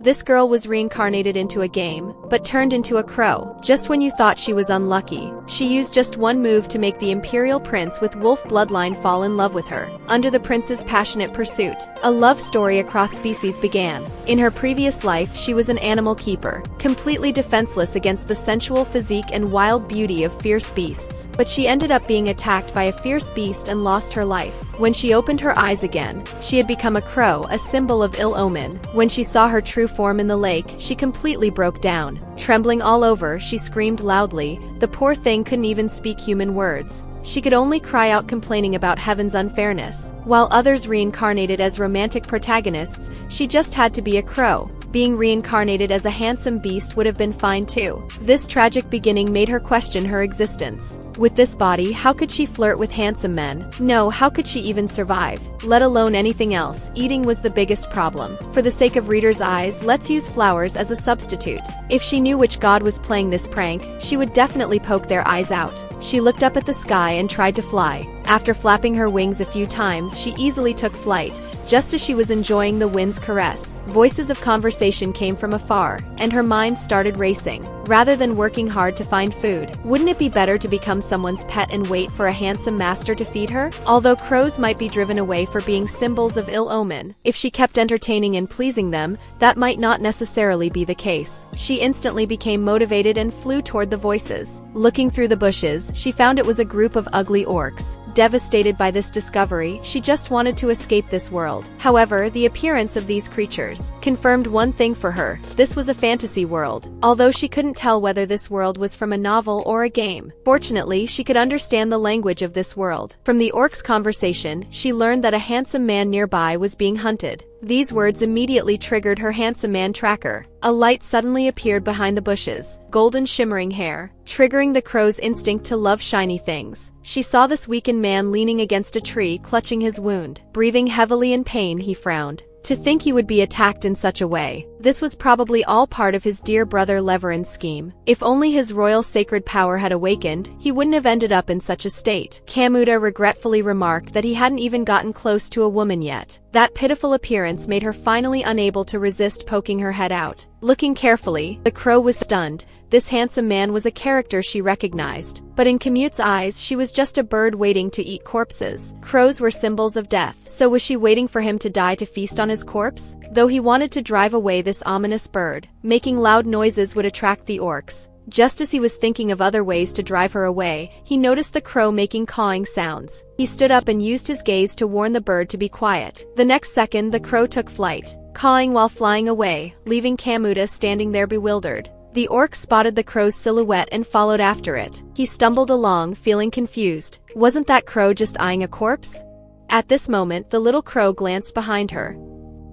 This girl was reincarnated into a game, but turned into a crow. Just when you thought she was unlucky, she used just one move to make the imperial prince with wolf bloodline fall in love with her. Under the prince's passionate pursuit, a love story across species began. In her previous life, she was an animal keeper, completely defenseless against the sensual physique and wild beauty of fierce beasts. But she ended up being attacked by a fierce beast and lost her life. When she opened her eyes again, she had become a crow, a symbol of ill omen. When she saw her true form in the lake, she completely broke down. Trembling all over, she screamed loudly. The poor thing couldn't even speak human words. She could only cry out, complaining about heaven's unfairness. While others reincarnated as romantic protagonists, she just had to be a crow. Being reincarnated as a handsome beast would have been fine too. This tragic beginning made her question her existence. With this body, how could she flirt with handsome men? No, how could she even survive? Let alone anything else. Eating was the biggest problem. For the sake of readers' eyes, let's use flowers as a substitute. If she knew which god was playing this prank, she would definitely poke their eyes out. She looked up at the sky and tried to fly. After flapping her wings a few times, she easily took flight. Just as she was enjoying the wind's caress, voices of conversation came from afar, and her mind started racing. Rather than working hard to find food, wouldn't it be better to become someone's pet and wait for a handsome master to feed her? Although crows might be driven away for being symbols of ill omen, if she kept entertaining and pleasing them, that might not necessarily be the case. She instantly became motivated and flew toward the voices. Looking through the bushes, she found it was a group of ugly orcs. Devastated by this discovery, she just wanted to escape this world. However, the appearance of these creatures confirmed one thing for her: this was a fantasy world, although she couldn't tell whether this world was from a novel or a game. Fortunately, she could understand the language of this world. From the orcs' conversation, she learned that a handsome man nearby was being hunted. These words immediately triggered her handsome man tracker. A light suddenly appeared behind the bushes, golden shimmering hair, triggering the crow's instinct to love shiny things. She saw this weakened man leaning against a tree, clutching his wound. Breathing heavily in pain, he frowned. To think he would be attacked in such a way. This was probably all part of his dear brother Leverin's scheme. If only his royal sacred power had awakened, he wouldn't have ended up in such a state. Kamuta regretfully remarked that he hadn't even gotten close to a woman yet. That pitiful appearance made her finally unable to resist poking her head out. Looking carefully, the crow was stunned. This handsome man was a character she recognized. But in Kamute's eyes, she was just a bird waiting to eat corpses. Crows were symbols of death, so was she waiting for him to die to feast on his corpse? Though he wanted to drive away this ominous bird, making loud noises would attract the orcs. Just as he was thinking of other ways to drive her away, he noticed the crow making cawing sounds. He stood up and used his gaze to warn the bird to be quiet. The next second, the crow took flight, cawing while flying away, leaving Kamuta standing there bewildered. The orc spotted the crow's silhouette and followed after it. He stumbled along, feeling confused. Wasn't that crow just eyeing a corpse? At this moment, the little crow glanced behind her.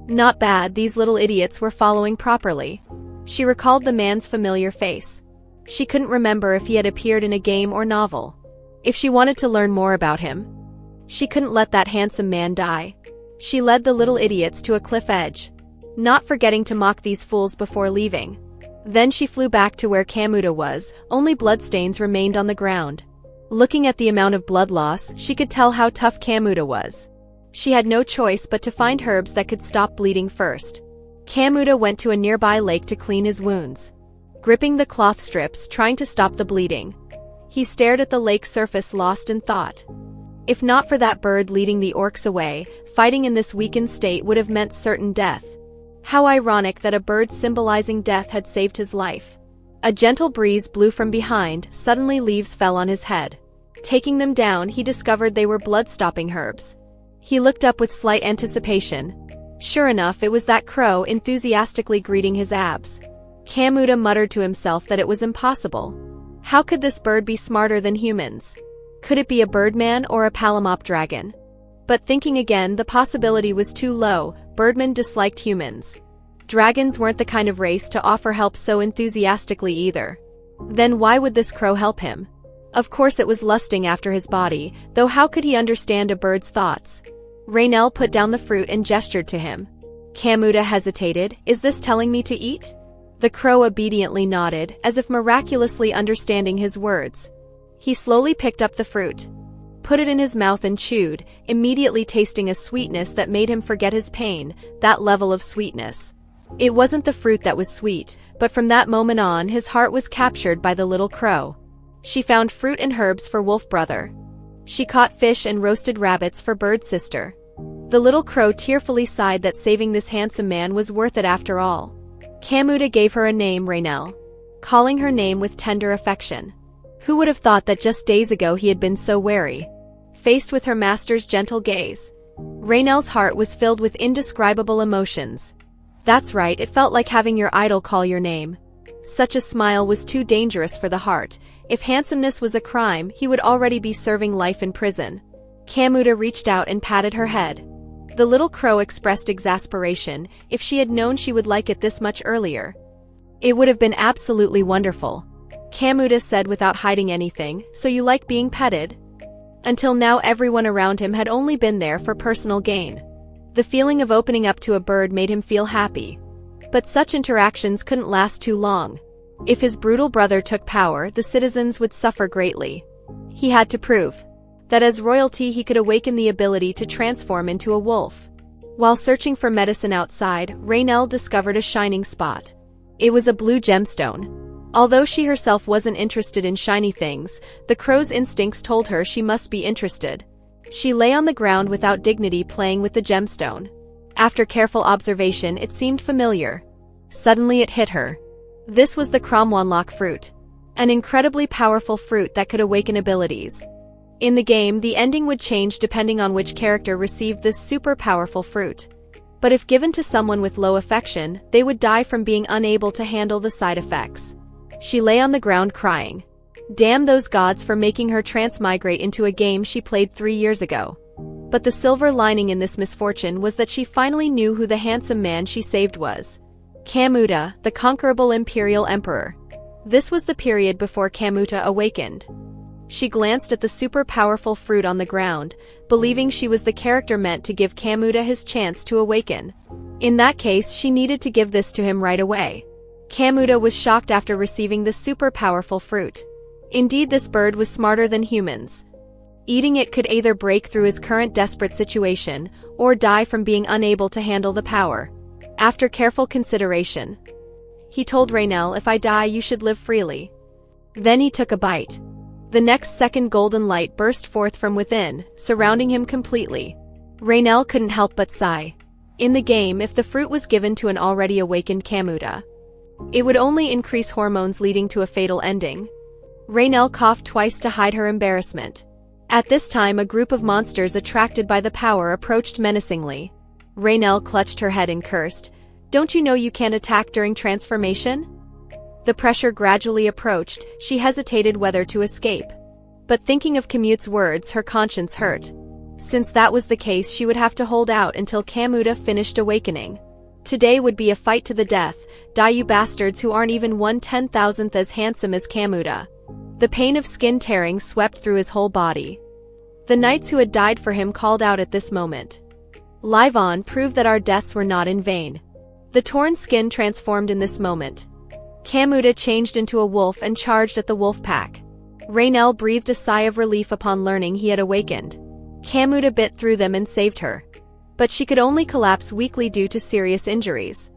Not bad, these little idiots were following properly. She recalled the man's familiar face. She couldn't remember if he had appeared in a game or novel. If she wanted to learn more about him, she couldn't let that handsome man die. She led the little idiots to a cliff edge, not forgetting to mock these fools before leaving. Then she flew back to where Kamuta was. Only bloodstains remained on the ground. Looking at the amount of blood loss, she could tell how tough Kamuta was. She had no choice but to find herbs that could stop bleeding first. Kamuta went to a nearby lake to clean his wounds, gripping the cloth strips, trying to stop the bleeding. He stared at the lake's surface, lost in thought. If not for that bird leading the orcs away, fighting in this weakened state would have meant certain death. How ironic that a bird symbolizing death had saved his life. A gentle breeze blew from behind. Suddenly leaves fell on his head. Taking them down, he discovered they were blood-stopping herbs. He looked up with slight anticipation. Sure enough, it was that crow enthusiastically greeting his abs. Kamuta muttered to himself that it was impossible. How could this bird be smarter than humans? Could it be a birdman or a palamop dragon? But thinking again, the possibility was too low. Birdmen disliked humans. Dragons weren't the kind of race to offer help so enthusiastically either. Then why would this crow help him? Of course it was lusting after his body, though how could he understand a bird's thoughts? Raynell put down the fruit and gestured to him. Kamuta hesitated. Is this telling me to eat? The crow obediently nodded, as if miraculously understanding his words. He slowly picked up the fruit, put it in his mouth and chewed, immediately tasting a sweetness that made him forget his pain. That level of sweetness. It wasn't the fruit that was sweet, but from that moment on his heart was captured by the little crow. She found fruit and herbs for wolf brother. She caught fish and roasted rabbits for bird sister. The little crow tearfully sighed that saving this handsome man was worth it after all. Camuta gave her a name, Raynell, calling her name with tender affection. Who would have thought that just days ago he had been so wary? Faced with her master's gentle gaze, Raynell's heart was filled with indescribable emotions. That's right, it felt like having your idol call your name. Such a smile was too dangerous for the heart. If handsomeness was a crime, he would already be serving life in prison. Camuta reached out and patted her head. The little crow expressed exasperation. If she had known she would like it this much earlier, it would have been absolutely wonderful. Camuta said without hiding anything, so you like being petted? Until now everyone around him had only been there for personal gain. The feeling of opening up to a bird made him feel happy. But such interactions couldn't last too long. If his brutal brother took power, the citizens would suffer greatly. He had to prove that as royalty he could awaken the ability to transform into a wolf. While searching for medicine outside, Raynell discovered a shining spot. It was a blue gemstone. Although she herself wasn't interested in shiny things, the crow's instincts told her she must be interested. She lay on the ground without dignity, playing with the gemstone. After careful observation, it seemed familiar. Suddenly it hit her. This was the Cromwanlock fruit. An incredibly powerful fruit that could awaken abilities. In the game, the ending would change depending on which character received this super powerful fruit. But if given to someone with low affection, they would die from being unable to handle the side effects. She lay on the ground crying. Damn those gods for making her transmigrate into a game she played 3 years ago. But the silver lining in this misfortune was that she finally knew who the handsome man she saved was. Camuta, the conquerable imperial emperor. This was the period before Camuta awakened. She glanced at the super powerful fruit on the ground, believing she was the character meant to give Camuta his chance to awaken. In that case, she needed to give this to him right away. Camuta was shocked after receiving the super powerful fruit. Indeed, this bird was smarter than humans. Eating it could either break through his current desperate situation, or die from being unable to handle the power. After careful consideration, he told Raynell, if I die you should live freely. Then he took a bite. The next second golden light burst forth from within, surrounding him completely. Raynell couldn't help but sigh. In the game, if the fruit was given to an already awakened Camuta, it would only increase hormones leading to a fatal ending. Raynell coughed twice to hide her embarrassment. At this time, a group of monsters attracted by the power approached menacingly. Raynell clutched her head and cursed. Don't you know you can't attack during transformation? The pressure gradually approached. She hesitated whether to escape. But thinking of Camute's words, her conscience hurt. Since that was the case, she would have to hold out until Camuta finished awakening. Today would be a fight to the death. Die you bastards who aren't even 1/10,000th as handsome as Camuta. The pain of skin tearing swept through his whole body. The knights who had died for him called out at this moment. Live on proved that our deaths were not in vain. The torn skin transformed in this moment. Camuta changed into a wolf and charged at the wolf pack. Raynell breathed a sigh of relief upon learning he had awakened. Camuta bit through them and saved her. But she could only collapse weakly due to serious injuries.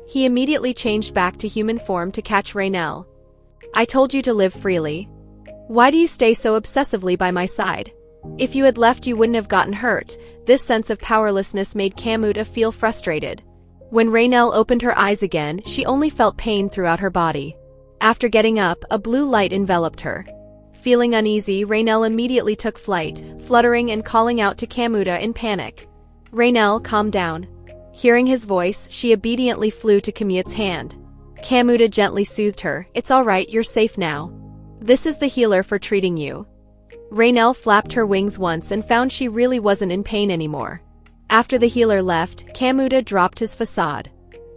He immediately changed back to human form to catch Raynell. I told you to live freely. Why do you stay so obsessively by my side? If you had left you wouldn't have gotten hurt. This sense of powerlessness made Camuta feel frustrated. When Raynell opened her eyes again, she only felt pain throughout her body. After getting up, a blue light enveloped her. Feeling uneasy, Raynell immediately took flight, fluttering and calling out to Camuta in panic. Raynell, calm down. Hearing his voice, she obediently flew to Camute's hand. Camuta gently soothed her. It's all right, you're safe now. This is the healer for treating you. Raynell flapped her wings once and found she really wasn't in pain anymore. After the healer left, Camuta dropped his facade.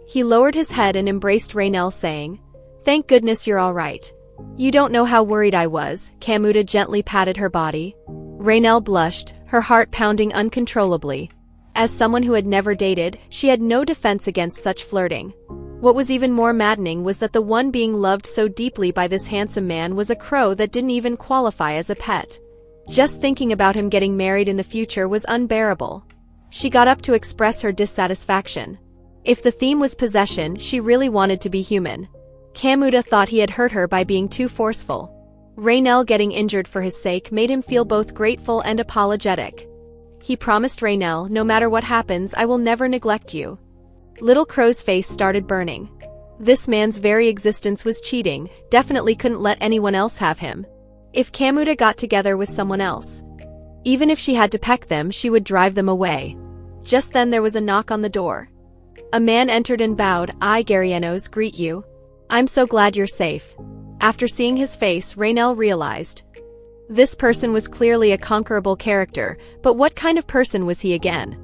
He lowered his head and embraced Raynell, saying, Thank goodness you're all right. You don't know how worried I was. Camuta gently patted her body. Raynell blushed, her heart pounding uncontrollably. As someone who had never dated, she had no defense against such flirting. What was even more maddening was that the one being loved so deeply by this handsome man was a crow that didn't even qualify as a pet. Just thinking about him getting married in the future was unbearable. She got up to express her dissatisfaction. If the theme was possession, she really wanted to be human. Kamuta thought he had hurt her by being too forceful. Raynell getting injured for his sake made him feel both grateful and apologetic. He promised Raynell, no matter what happens, I will never neglect you. Little Crow's face started burning. This man's very existence was cheating, definitely couldn't let anyone else have him. If Kamuta got together with someone else, even if she had to peck them, she would drive them away. Just then there was a knock on the door. A man entered and bowed. I, Garienos, greet you. I'm so glad you're safe. After seeing his face, Raynell realized. This person was clearly a conquerable character, but what kind of person was he again?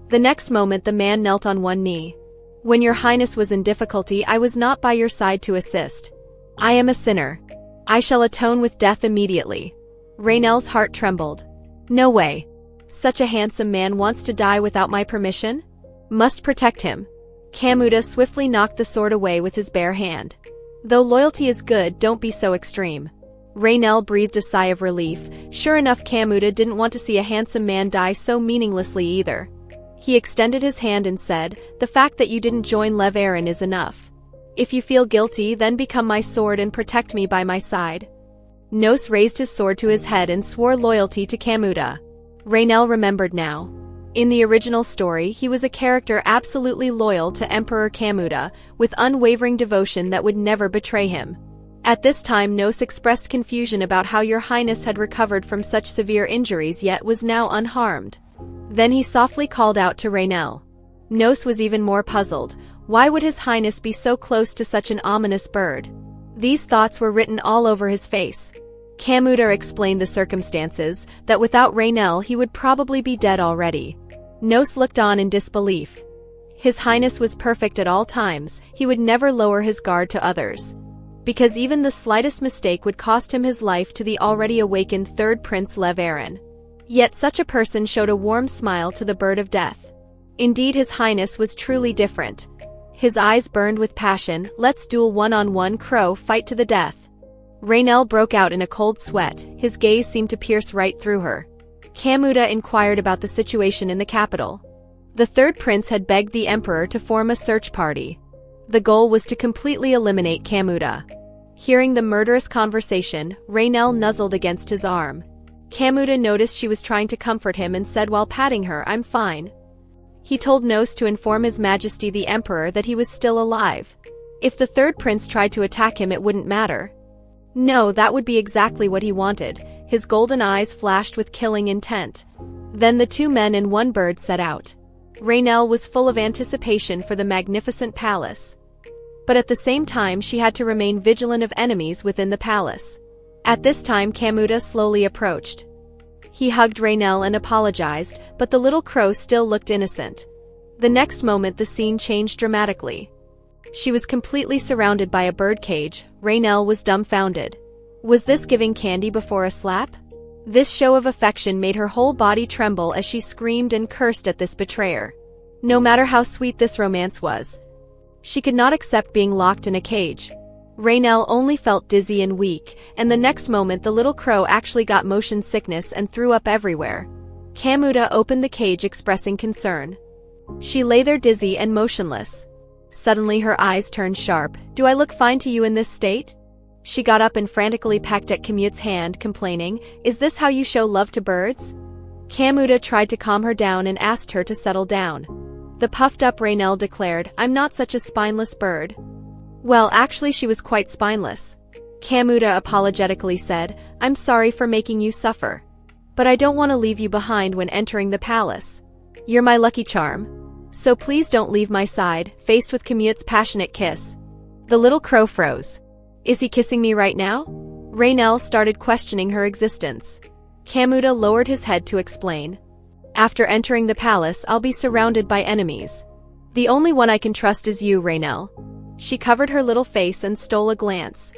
The next moment the man knelt on one knee. When your highness was in difficulty, I was not by your side to assist. I am a sinner. I shall atone with death immediately. Raynell's heart trembled. No way. Such a handsome man wants to die without my permission? Must protect him. Kamuta swiftly knocked the sword away with his bare hand. Though loyalty is good, don't be so extreme. Raynell breathed a sigh of relief. Sure enough, Kamuta didn't want to see a handsome man die so meaninglessly either. He extended his hand and said, the fact that you didn't join Lev Aaron is enough. If you feel guilty, then become my sword and protect me by my side. Nos raised his sword to his head and swore loyalty to Kamuta. Raynell remembered now. In the original story, he was a character absolutely loyal to Emperor Kamuta, with unwavering devotion that would never betray him. At this time Nos expressed confusion about how your highness had recovered from such severe injuries yet was now unharmed. Then he softly called out to Raynell. Nos was even more puzzled. Why would his highness be so close to such an ominous bird? These thoughts were written all over his face. Kamuta explained the circumstances, that without Raynell he would probably be dead already. Nos looked on in disbelief. His highness was perfect at all times, he would never lower his guard to others. Because even the slightest mistake would cost him his life to the already awakened third prince Lev Aaron. Yet such a person showed a warm smile to the bird of death. Indeed, his highness was truly different. His eyes burned with passion. Let's duel one-on-one, Crow, fight to the death. Raynell broke out in a cold sweat, his gaze seemed to pierce right through her. Kamuta inquired about the situation in the capital. The third prince had begged the emperor to form a search party. The goal was to completely eliminate Kamuta. Hearing the murderous conversation, Raynell nuzzled against his arm. Kamuta noticed she was trying to comfort him and said while patting her, I'm fine. He told Nos to inform His Majesty the Emperor that he was still alive. If the third prince tried to attack him, it wouldn't matter. No, that would be exactly what he wanted. His golden eyes flashed with killing intent. Then the two men and one bird set out. Raynell was full of anticipation for the magnificent palace. But at the same time she had to remain vigilant of enemies within the palace. At this time Kamuta slowly approached. He hugged Raynell and apologized, but the little crow still looked innocent. The next moment the scene changed dramatically. She was completely surrounded by a birdcage. Raynell was dumbfounded. Was this giving candy before a slap? This show of affection made her whole body tremble as she screamed and cursed at this betrayer. No matter how sweet this romance was, she could not accept being locked in a cage. Raynell only felt dizzy and weak, and the next moment the little crow actually got motion sickness and threw up everywhere. Kamuta opened the cage expressing concern. She lay there dizzy and motionless. Suddenly her eyes turned sharp. Do I look fine to you in this state? She got up and frantically pecked at Kamuta's hand, complaining, Is this how you show love to birds? Kamuta tried to calm her down and asked her to settle down. The puffed-up Raynell declared, I'm not such a spineless bird. Well, actually she was quite spineless. Kamuta apologetically said, I'm sorry for making you suffer. But I don't want to leave you behind when entering the palace. You're my lucky charm. So please don't leave my side. Faced with Kamuta's passionate kiss, the little crow froze. Is he kissing me right now? Raynell started questioning her existence. Kamuta lowered his head to explain. After entering the palace, I'll be surrounded by enemies. The only one I can trust is you, Raynell. She covered her little face and stole a glance.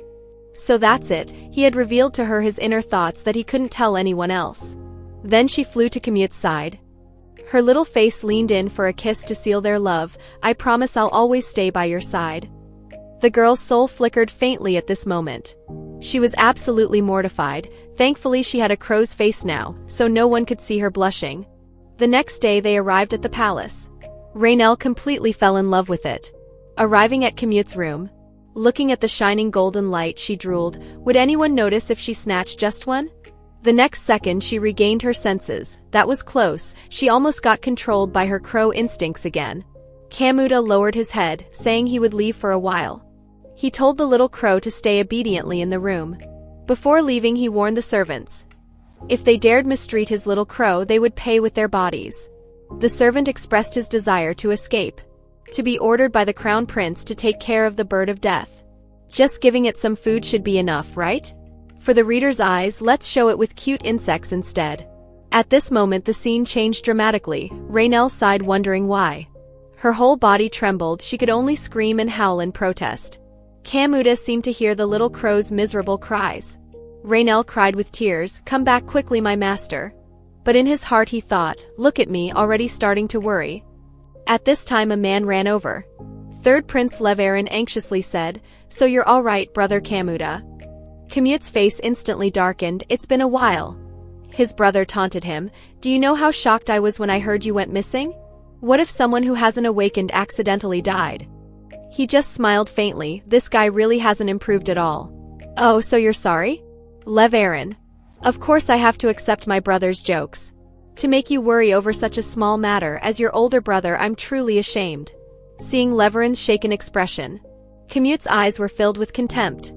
So that's it, he had revealed to her his inner thoughts that he couldn't tell anyone else. Then she flew to Kamuta's side. Her little face leaned in for a kiss to seal their love. I promise I'll always stay by your side. The girl's soul flickered faintly at this moment. She was absolutely mortified. Thankfully she had a crow's face now, so no one could see her blushing. The next day they arrived at the palace. Raynell completely fell in love with it. Arriving at Commute's room, looking at the shining golden light, she drooled. Would anyone notice if she snatched just one? The next second she regained her senses. That was close. She almost got controlled by her crow instincts again. Kamuta lowered his head, saying he would leave for a while. He told the little crow to stay obediently in the room. Before leaving, he warned the servants. If they dared mistreat his little crow, they would pay with their bodies. The servant expressed his desire to escape, to be ordered by the crown prince to take care of the bird of death. Just giving it some food should be enough, right? For the reader's eyes, let's show it with cute insects instead. At this moment the scene changed dramatically. Raynell sighed, wondering why. Her whole body trembled. She could only scream and howl in protest. Kamuta seemed to hear the little crow's miserable cries. Raynell cried with tears, "Come back quickly, my master." But in his heart he thought, "Look at me, already starting to worry." At this time a man ran over. Third Prince Levarin anxiously said, "So you're all right, brother Kamuta?" Commute's face instantly darkened. "It's been a while." His brother taunted him. "Do you know how shocked I was when I heard you went missing? What if someone who hasn't awakened accidentally died?" He just smiled faintly. This guy really hasn't improved at all. "Oh, so you're sorry?" Levarin. "Of course I have to accept my brother's jokes. To make you worry over such a small matter, as your older brother, I'm truly ashamed." Seeing Levarin's shaken expression, Commute's eyes were filled with contempt.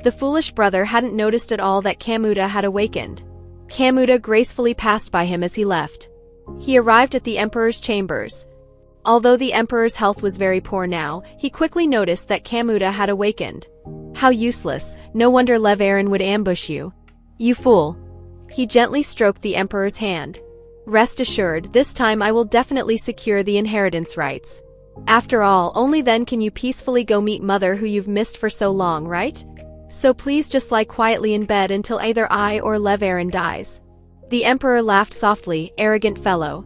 The foolish brother hadn't noticed at all that Kamuta had awakened. Kamuta gracefully passed by him as he left. He arrived at the Emperor's chambers. Although the Emperor's health was very poor now, he quickly noticed that Kamuta had awakened. "How useless, no wonder Levarin would ambush you. You fool." He gently stroked the Emperor's hand. "Rest assured, this time I will definitely secure the inheritance rights. After all, only then can you peacefully go meet Mother who you've missed for so long, right? So please just lie quietly in bed until either I or Levarin dies." The Emperor laughed softly. "Arrogant fellow."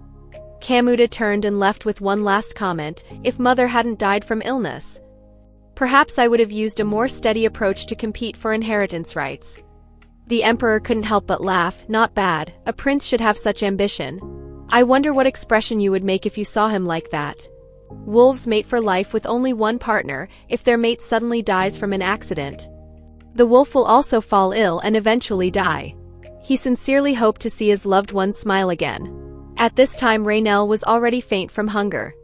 Kamuta turned and left with one last comment. "If Mother hadn't died from illness, perhaps I would have used a more steady approach to compete for inheritance rights." The Emperor couldn't help but laugh. "Not bad. A prince should have such ambition. I wonder what expression you would make if you saw him like that. Wolves mate for life with only one partner. If their mate suddenly dies from an accident, the wolf will also fall ill and eventually die." He sincerely hoped to see his loved one smile again. At this time Raynell was already faint from hunger.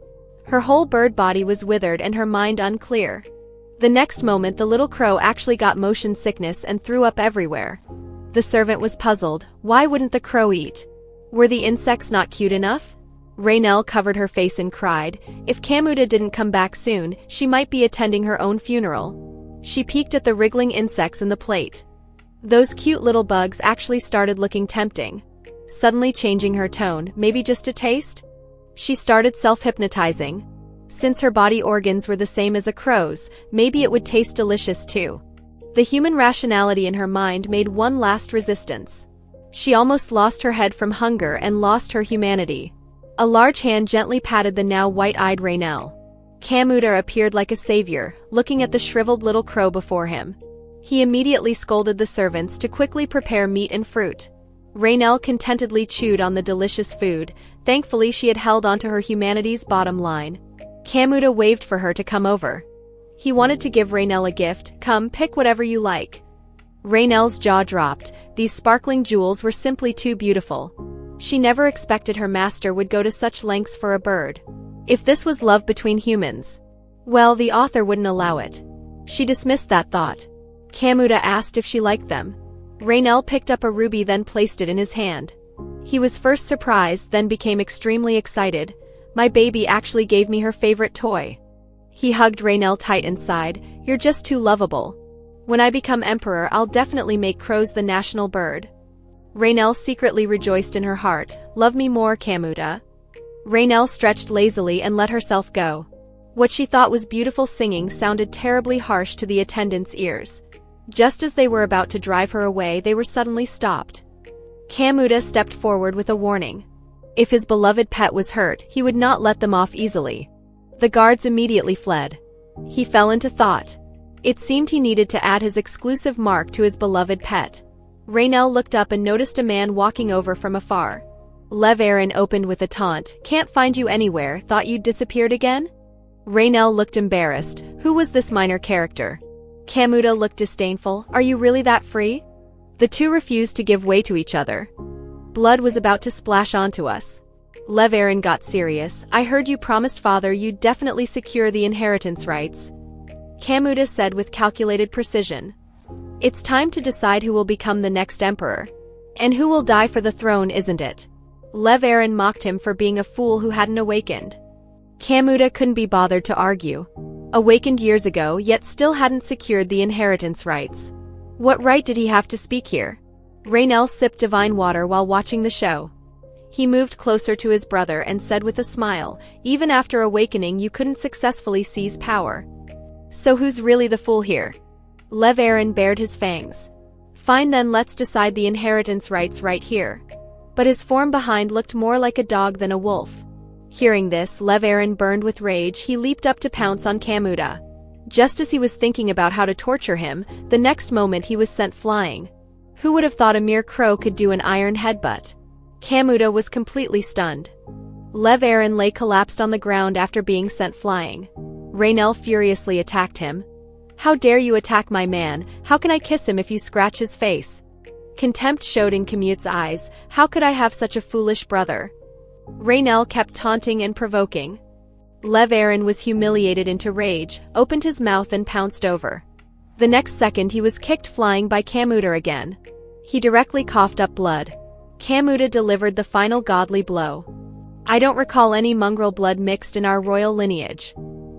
Her whole bird body was withered and her mind unclear. The next moment the little crow actually got motion sickness and threw up everywhere. The servant was puzzled. Why wouldn't the crow eat? Were the insects not cute enough? Raynell covered her face and cried. If Kamuta didn't come back soon, she might be attending her own funeral. She peeked at the wriggling insects in the plate. Those cute little bugs actually started looking tempting. Suddenly changing her tone, "Maybe just a taste?" She started self-hypnotizing. Since her body organs were the same as a crow's, maybe it would taste delicious too. The human rationality in her mind made one last resistance. She almost lost her head from hunger and lost her humanity. A large hand gently patted the now white-eyed Raynell. Kamuta appeared like a savior, looking at the shriveled little crow before him. He immediately scolded the servants to quickly prepare meat and fruit. Raynell contentedly chewed on the delicious food. Thankfully she had held onto her humanity's bottom line. Kamuta waved for her to come over. He wanted to give Raynell a gift. "Come, pick whatever you like." Raynell's jaw dropped. These sparkling jewels were simply too beautiful. She never expected her master would go to such lengths for a bird. If this was love between humans, well, the author wouldn't allow it. She dismissed that thought. Kamuta asked if she liked them. Raynell picked up a ruby, then placed it in his hand. He was first surprised, then became extremely excited. "My baby actually gave me her favorite toy." He hugged Raynell tight and sighed. "You're just too lovable. When I become emperor, I'll definitely make crows the national bird." Raynell secretly rejoiced in her heart. "Love me more, Kamuta." Raynell stretched lazily and let herself go. What she thought was beautiful singing sounded terribly harsh to the attendants' ears. Just as they were about to drive her away, they were suddenly stopped. Kamuta stepped forward with a warning. If his beloved pet was hurt, he would not let them off easily. The guards immediately fled. He fell into thought. It seemed he needed to add his exclusive mark to his beloved pet. Raynell looked up and noticed a man walking over from afar. Lev Aaron opened with a taunt. Can't find you anywhere, thought you'd disappeared again? Raynell looked embarrassed. Who was this minor character? Kamuta looked disdainful. Are you really that free? The two refused to give way to each other. Blood was about to splash onto us. Lev Aaron got serious. I heard you promised father you'd definitely secure the inheritance rights. Kamuta said with calculated precision. It's time to decide who will become the next emperor. And who will die for the throne, isn't it? Lev Aaron mocked him for being a fool who hadn't awakened. Kamuta couldn't be bothered to argue. Awakened years ago, yet still hadn't secured the inheritance rights. What right did he have to speak here? Raynell sipped divine water while watching the show. He moved closer to his brother and said with a smile, even after awakening you couldn't successfully seize power. So who's really the fool here? Lev Aaron bared his fangs. Fine then, let's decide the inheritance rights right here. But his form behind looked more like a dog than a wolf. Hearing this, Lev Aaron burned with rage. He leaped up to pounce on Kamuta. Just as he was thinking about how to torture him, the next moment he was sent flying. Who would have thought a mere crow could do an iron headbutt? Kamuta was completely stunned. Lev Aaron lay collapsed on the ground after being sent flying. Raynell furiously attacked him. How dare you attack my man? How can I kiss him if you scratch his face? Contempt showed in Kamute's eyes. How could I have such a foolish brother? Raynell kept taunting and provoking. Lev Aaron was humiliated into rage, opened his mouth and pounced over. The next second he was kicked flying by Kamuta again. He directly coughed up blood. Kamuta delivered the final godly blow. I don't recall any mongrel blood mixed in our royal lineage.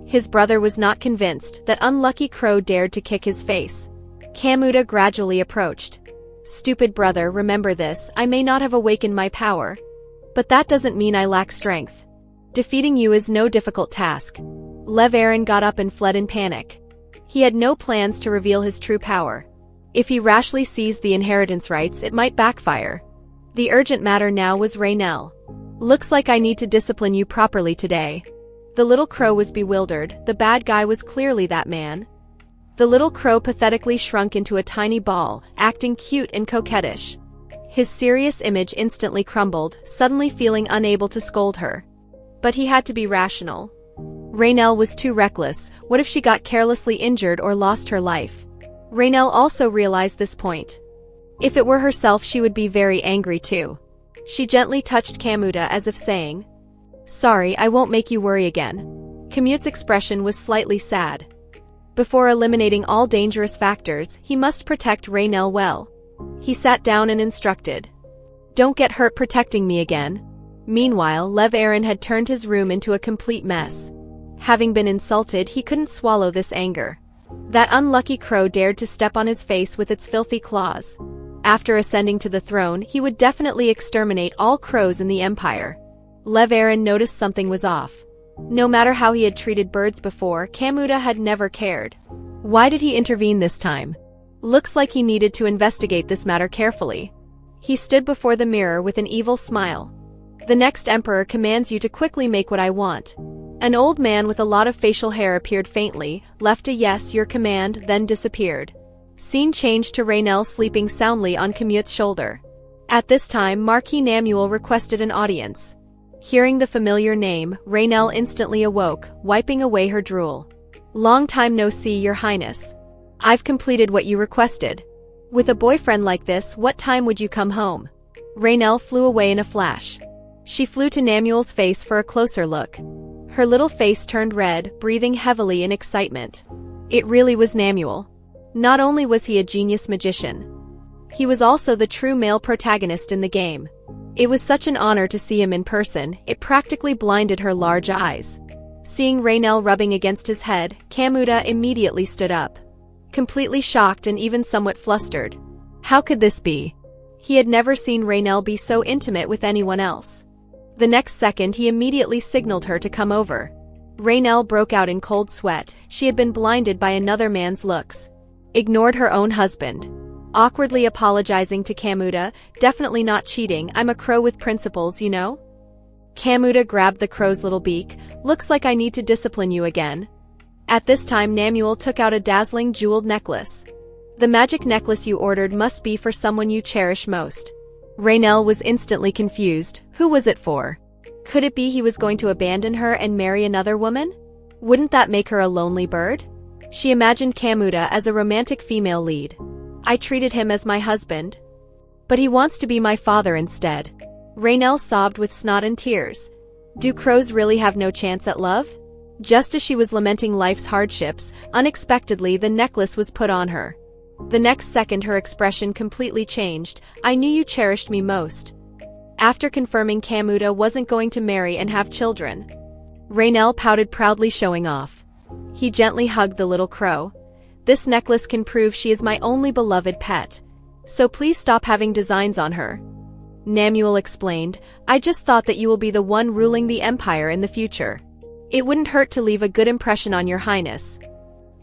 His brother was not convinced. That unlucky crow dared to kick his face. Kamuta gradually approached. Stupid brother, remember this, I may not have awakened my power. But that doesn't mean I lack strength. Defeating you is no difficult task. Lev Aaron got up and fled in panic. He had no plans to reveal his true power. If he rashly seized the inheritance rights, it might backfire. The urgent matter now was Raynell. Looks like I need to discipline you properly today. The little crow was bewildered. The bad guy was clearly that man. The little crow pathetically shrunk into a tiny ball, acting cute and coquettish. His serious image instantly crumbled, suddenly feeling unable to scold her. But he had to be rational. Raynell was too reckless. What if she got carelessly injured or lost her life? Raynell also realized this point. If it were herself, she would be very angry too. She gently touched Kamuta as if saying, Sorry, I won't make you worry again. Kamute's expression was slightly sad. Before eliminating all dangerous factors, he must protect Raynell well. He sat down and instructed. Don't get hurt protecting me again. Meanwhile, Lev Aaron had turned his room into a complete mess. Having been insulted, he couldn't swallow this anger. That unlucky crow dared to step on his face with its filthy claws. After ascending to the throne, he would definitely exterminate all crows in the empire. Lev Aaron noticed something was off. No matter how he had treated birds before, Kamuta had never cared. Why did he intervene this time? Looks like he needed to investigate this matter carefully. He stood before the mirror with an evil smile. The next emperor commands you to quickly make what I want. An old man with a lot of facial hair appeared faintly, left a yes, your command, then disappeared. Scene changed to Raynell sleeping soundly on Kamute's shoulder. At this time, Marquis Namuel requested an audience. Hearing the familiar name, Raynell instantly awoke, wiping away her drool. Long time no see, your highness. I've completed what you requested. With a boyfriend like this, what time would you come home? Raynell flew away in a flash. She flew to Namuel's face for a closer look. Her little face turned red, breathing heavily in excitement. It really was Namuel. Not only was he a genius magician, he was also the true male protagonist in the game. It was such an honor to see him in person, it practically blinded her large eyes. Seeing Raynell rubbing against his head, Kamuta immediately stood up. Completely shocked and even somewhat flustered. How could this be? He had never seen Raynell be so intimate with anyone else. The next second he immediately signaled her to come over. Raynell broke out in cold sweat. She had been blinded by another man's looks. Ignored her own husband. Awkwardly apologizing to Kamuta, definitely not cheating, I'm a crow with principles, you know? Kamuta grabbed the crow's little beak. Looks like I need to discipline you again. At this time Namuel took out a dazzling jeweled necklace. The magic necklace you ordered must be for someone you cherish most. Raynell was instantly confused. Who was it for? Could it be he was going to abandon her and marry another woman? Wouldn't that make her a lonely bird? She imagined Kamuta as a romantic female lead. I treated him as my husband. But he wants to be my father instead. Raynell sobbed with snot and tears. Do crows really have no chance at love? Just as she was lamenting life's hardships, unexpectedly the necklace was put on her. The next second her expression completely changed. I knew you cherished me most. After confirming Kamuta wasn't going to marry and have children, Raynell pouted proudly, showing off. He gently hugged the little crow. This necklace can prove she is my only beloved pet. So please stop having designs on her. Namuel explained, I just thought that you will be the one ruling the empire in the future. It wouldn't hurt to leave a good impression on your highness.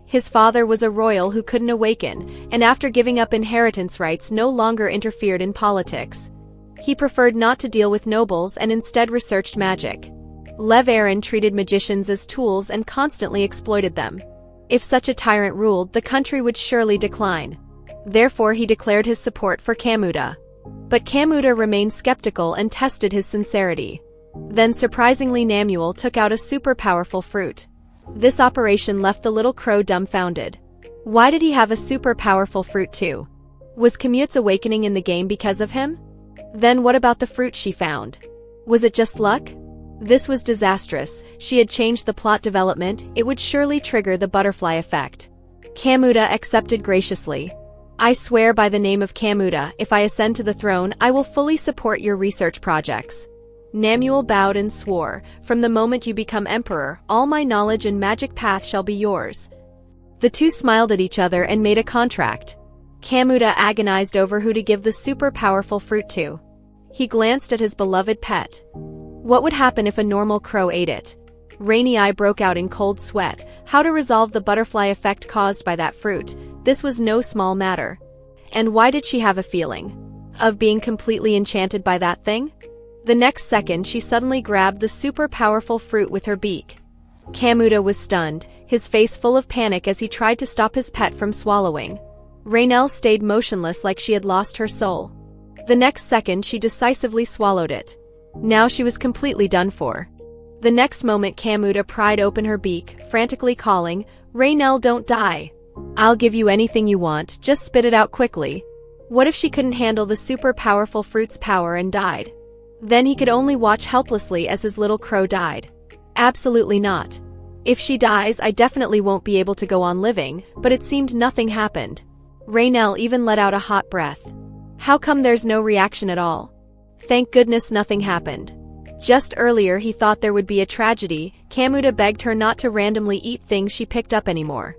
His father was a royal who couldn't awaken, and after giving up inheritance rights no longer interfered in politics. He preferred not to deal with nobles and instead researched magic. Lev Aaron treated magicians as tools and constantly exploited them. If such a tyrant ruled, the country would surely decline. Therefore he declared his support for Kamuta. But Kamuta remained skeptical and tested his sincerity. Then surprisingly Namuel took out a super powerful fruit. This operation left the little crow dumbfounded. Why did he have a super powerful fruit too? Was Kamuta's awakening in the game because of him? Then what about the fruit she found? Was it just luck? This was disastrous. She had changed the plot development. It would surely trigger the butterfly effect. Kamuta accepted graciously. I swear by the name of Kamuta, if I ascend to the throne, I will fully support your research projects. Namuel bowed and swore, from the moment you become emperor, all my knowledge and magic path shall be yours. The two smiled at each other and made a contract. Kamuta agonized over who to give the super powerful fruit to. He glanced at his beloved pet. What would happen if a normal crow ate it? Rainy Eye broke out in cold sweat. How to resolve the butterfly effect caused by that fruit? This was no small matter. And why did she have a feeling of being completely enchanted by that thing? The next second she suddenly grabbed the super powerful fruit with her beak. Kamuta was stunned, his face full of panic as he tried to stop his pet from swallowing. Raynell stayed motionless like she had lost her soul. The next second she decisively swallowed it. Now she was completely done for. The next moment Kamuta pried open her beak, frantically calling, Raynell, don't die. I'll give you anything you want, just spit it out quickly. What if she couldn't handle the super powerful fruit's power and died? Then he could only watch helplessly as his little crow died. Absolutely not. If she dies, I definitely won't be able to go on living, but it seemed nothing happened. Raynell even let out a hot breath. How come there's no reaction at all? Thank goodness nothing happened. Just earlier he thought there would be a tragedy. Kamuta begged her not to randomly eat things she picked up anymore.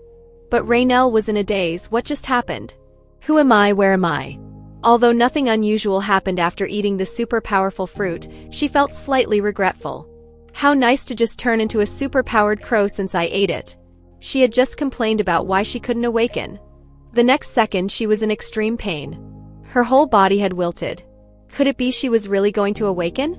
But Raynell was in a daze. What just happened? Who am I? Where am I? Although nothing unusual happened after eating the super powerful fruit, she felt slightly regretful. How nice to just turn into a super-powered crow since I ate it. She had just complained about why she couldn't awaken. The next second she was in extreme pain. Her whole body had wilted. Could it be she was really going to awaken?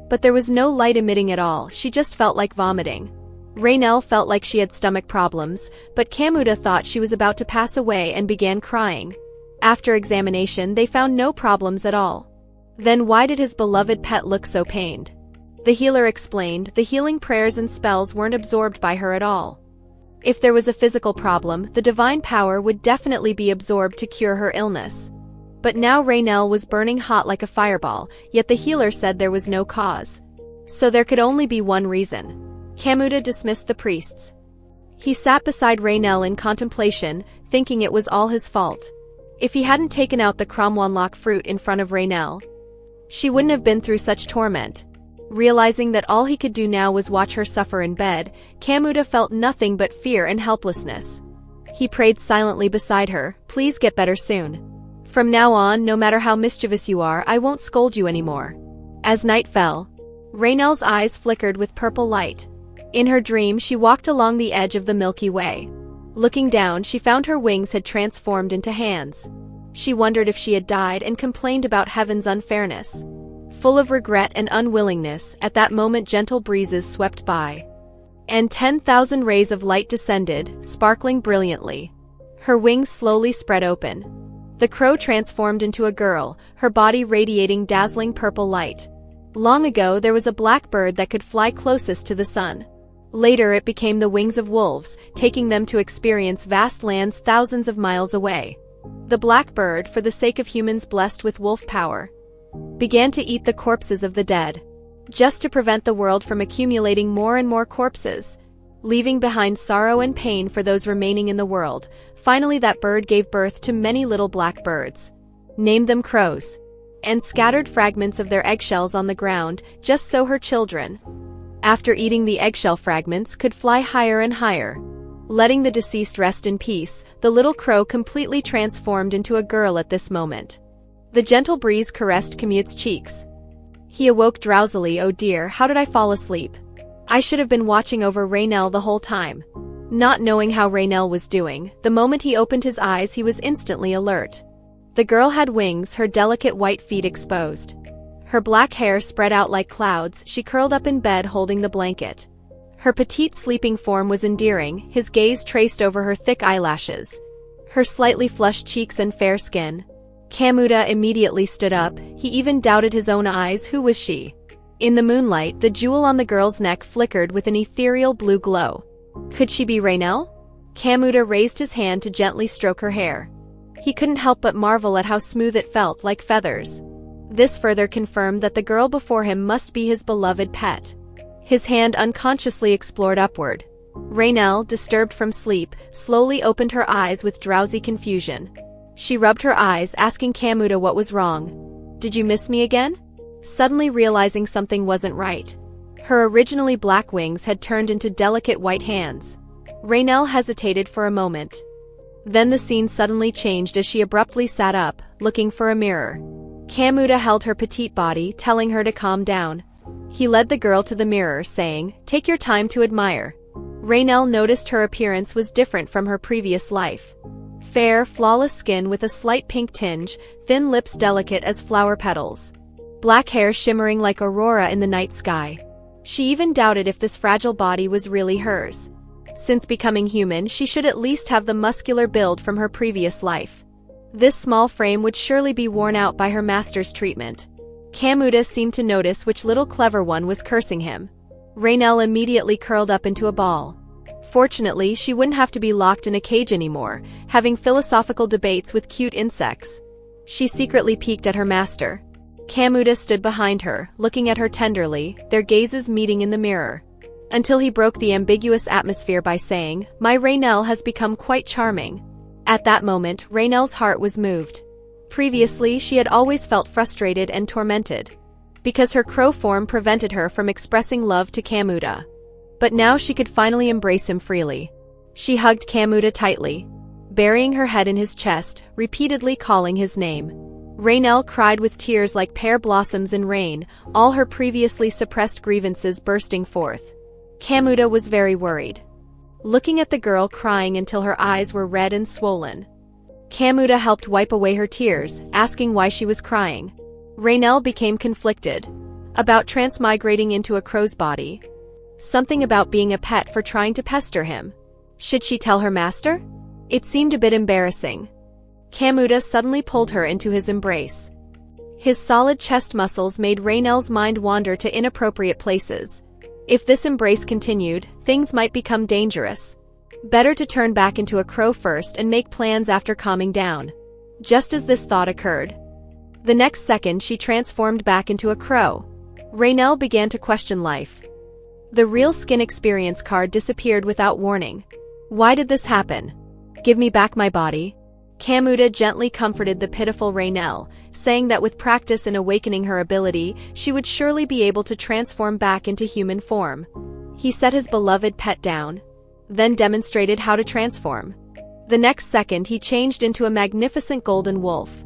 But there was no light emitting at all, she just felt like vomiting. Raynell felt like she had stomach problems, but Kamuta thought she was about to pass away and began crying. After examination they found no problems at all. Then why did his beloved pet look so pained? The healer explained the healing prayers and spells weren't absorbed by her at all. If there was a physical problem, the divine power would definitely be absorbed to cure her illness. But now Raynell was burning hot like a fireball, yet the healer said there was no cause. So there could only be one reason. Kamuta dismissed the priests. He sat beside Raynell in contemplation, thinking it was all his fault. If he hadn't taken out the Cromwanlock fruit in front of Raynell, she wouldn't have been through such torment. Realizing that all he could do now was watch her suffer in bed, Kamuta felt nothing but fear and helplessness. He prayed silently beside her, please get better soon. From now on, no matter how mischievous you are, I won't scold you anymore. As night fell, Raynell's eyes flickered with purple light. In her dream she walked along the edge of the Milky Way. Looking down, she found her wings had transformed into hands. She wondered if she had died and complained about heaven's unfairness. Full of regret and unwillingness, at that moment gentle breezes swept by. And 10,000 rays of light descended, sparkling brilliantly. Her wings slowly spread open. The crow transformed into a girl, her body radiating dazzling purple light. Long ago there was a black bird that could fly closest to the sun. Later it became the wings of wolves, taking them to experience vast lands thousands of miles away. The black bird, for the sake of humans blessed with wolf power, began to eat the corpses of the dead, just to prevent the world from accumulating more and more corpses, leaving behind sorrow and pain for those remaining in the world. Finally that bird gave birth to many little black birds, named them crows, and scattered fragments of their eggshells on the ground, just so her children, after eating the eggshell fragments, could fly higher and higher. Letting the deceased rest in peace, the little crow completely transformed into a girl at this moment. The gentle breeze caressed Commute's cheeks. He awoke drowsily. Oh dear, how did I fall asleep? I should have been watching over Raynell the whole time. Not knowing how Raynell was doing, the moment he opened his eyes he was instantly alert. The girl had wings, her delicate white feet exposed. Her black hair spread out like clouds. She curled up in bed holding the blanket. Her petite sleeping form was endearing, his gaze traced over her thick eyelashes, her slightly flushed cheeks and fair skin. Kamuta immediately stood up. He even doubted his own eyes. Who was she? In the moonlight, the jewel on the girl's neck flickered with an ethereal blue glow. Could she be Raynell? Kamuta raised his hand to gently stroke her hair. He couldn't help but marvel at how smooth it felt, like feathers. This further confirmed that the girl before him must be his beloved pet. His hand unconsciously explored upward. Raynell, disturbed from sleep, slowly opened her eyes with drowsy confusion. She rubbed her eyes, asking Kamuta what was wrong. Did you miss me again? Suddenly realizing something wasn't right. Her originally black wings had turned into delicate white hands. Raynell hesitated for a moment. Then the scene suddenly changed as she abruptly sat up, looking for a mirror. Kamuta held her petite body, telling her to calm down. He led the girl to the mirror, saying, "Take your time to admire." Raynell noticed her appearance was different from her previous life. Fair, flawless skin with a slight pink tinge, thin lips delicate as flower petals, black hair shimmering like aurora in the night sky. She even doubted if this fragile body was really hers. Since becoming human, she should at least have the muscular build from her previous life. This small frame would surely be worn out by her master's treatment. Kamuta seemed to notice which little clever one was cursing him. Raynell immediately curled up into a ball. Fortunately, she wouldn't have to be locked in a cage anymore, having philosophical debates with cute insects. She secretly peeked at her master. Kamuta stood behind her, looking at her tenderly, their gazes meeting in the mirror. Until he broke the ambiguous atmosphere by saying, "My Raynell has become quite charming." At that moment, Raynell's heart was moved. Previously, she had always felt frustrated and tormented, because her crow form prevented her from expressing love to Kamuta. But now she could finally embrace him freely. She hugged Kamuta tightly, burying her head in his chest, repeatedly calling his name. Raynell cried with tears like pear blossoms in rain, all her previously suppressed grievances bursting forth. Kamuta was very worried, looking at the girl crying until her eyes were red and swollen. Kamuta helped wipe away her tears, asking why she was crying. Raynell became conflicted about transmigrating into a crow's body. Something about being a pet for trying to pester him. Should she tell her master? It seemed a bit embarrassing. Kamuta suddenly pulled her into his embrace. His solid chest muscles made Raynell's mind wander to inappropriate places. If this embrace continued, things might become dangerous. Better to turn back into a crow first and make plans after calming down. Just as this thought occurred, the next second she transformed back into a crow. Raynell began to question life. The real skin experience card disappeared without warning. Why did this happen? Give me back my body. Kamuta gently comforted the pitiful Raynell, saying that with practice in awakening her ability, she would surely be able to transform back into human form. He set his beloved pet down, then demonstrated how to transform. The next second he changed into a magnificent golden wolf.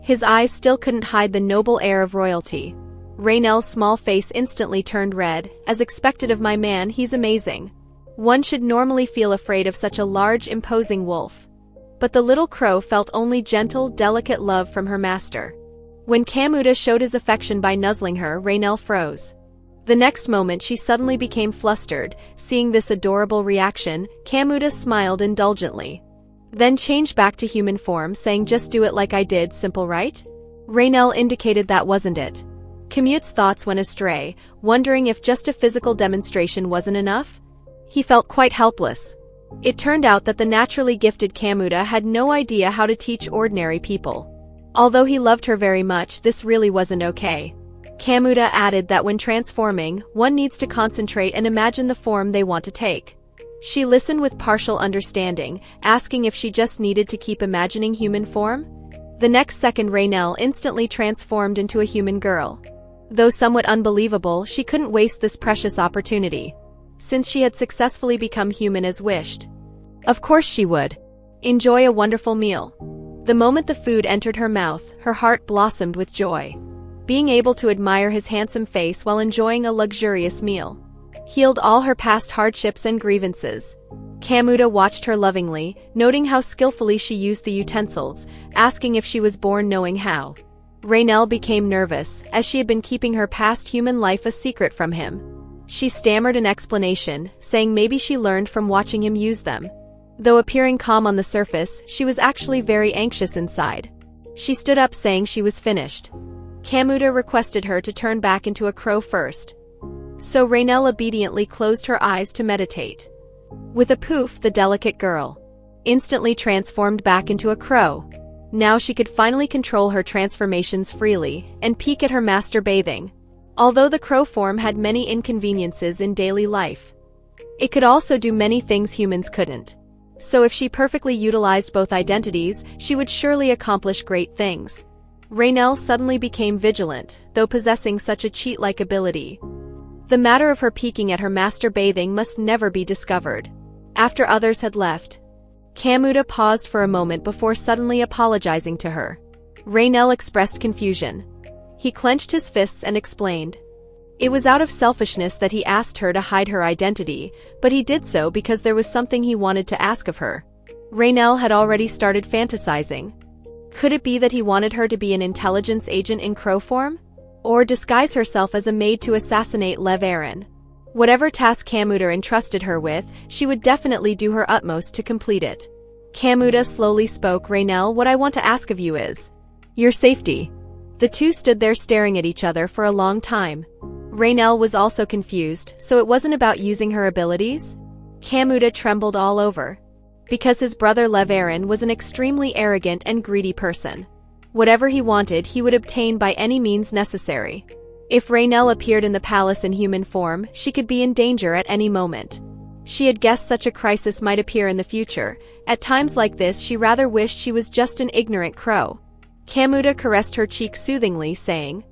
His eyes still couldn't hide the noble air of royalty. Raynell's small face instantly turned red. As expected of my man, he's amazing. One should normally feel afraid of such a large, imposing wolf. But the little crow felt only gentle, delicate love from her master. When Kamuta showed his affection by nuzzling her, Raynell froze. The next moment she suddenly became flustered. Seeing this adorable reaction, Kamuta smiled indulgently. Then changed back to human form, saying just do it like I did, simple right? Raynell indicated that wasn't it. Kamuta's thoughts went astray, wondering if just a physical demonstration wasn't enough. He felt quite helpless. It turned out that the naturally gifted Kamuta had no idea how to teach ordinary people. Although he loved her very much, this really wasn't okay. Kamuta added that when transforming, one needs to concentrate and imagine the form they want to take. She listened with partial understanding, asking if she just needed to keep imagining human form. The next second Raynell instantly transformed into a human girl. Though somewhat unbelievable, she couldn't waste this precious opportunity, since she had successfully become human as wished. Of course she would. Enjoy a wonderful meal. The moment the food entered her mouth, her heart blossomed with joy. Being able to admire his handsome face while enjoying a luxurious meal healed all her past hardships and grievances. Kamuta watched her lovingly, noting how skillfully she used the utensils, asking if she was born knowing how. Raynell became nervous, as she had been keeping her past human life a secret from him. She stammered an explanation, saying maybe she learned from watching him use them. Though appearing calm on the surface, she was actually very anxious inside. She stood up saying she was finished. Kamuta requested her to turn back into a crow first. So Raynell obediently closed her eyes to meditate. With a poof, the delicate girl instantly transformed back into a crow. Now she could finally control her transformations freely and peek at her master bathing. Although the crow form had many inconveniences in daily life, it could also do many things humans couldn't. So if she perfectly utilized both identities, she would surely accomplish great things. Raynell suddenly became vigilant, though possessing such a cheat-like ability. The matter of her peeking at her master bathing must never be discovered. After others had left, Kamuta paused for a moment before suddenly apologizing to her. Raynell expressed confusion. He clenched his fists and explained. It was out of selfishness that he asked her to hide her identity, but he did so because there was something he wanted to ask of her. Raynell had already started fantasizing. Could it be that he wanted her to be an intelligence agent in crow form? Or disguise herself as a maid to assassinate Lev Aaron? Whatever task Kamuta entrusted her with, she would definitely do her utmost to complete it. Kamuta slowly spoke. Raynell, what I want to ask of you is your safety. The two stood there staring at each other for a long time. Raynell was also confused, so it wasn't about using her abilities? Kamuta trembled all over. Because his brother Lev Aaron was an extremely arrogant and greedy person. Whatever he wanted, he would obtain by any means necessary. If Raynell appeared in the palace in human form, she could be in danger at any moment. She had guessed such a crisis might appear in the future. At times like this, she rather wished she was just an ignorant crow. Kamuta caressed her cheek soothingly, saying,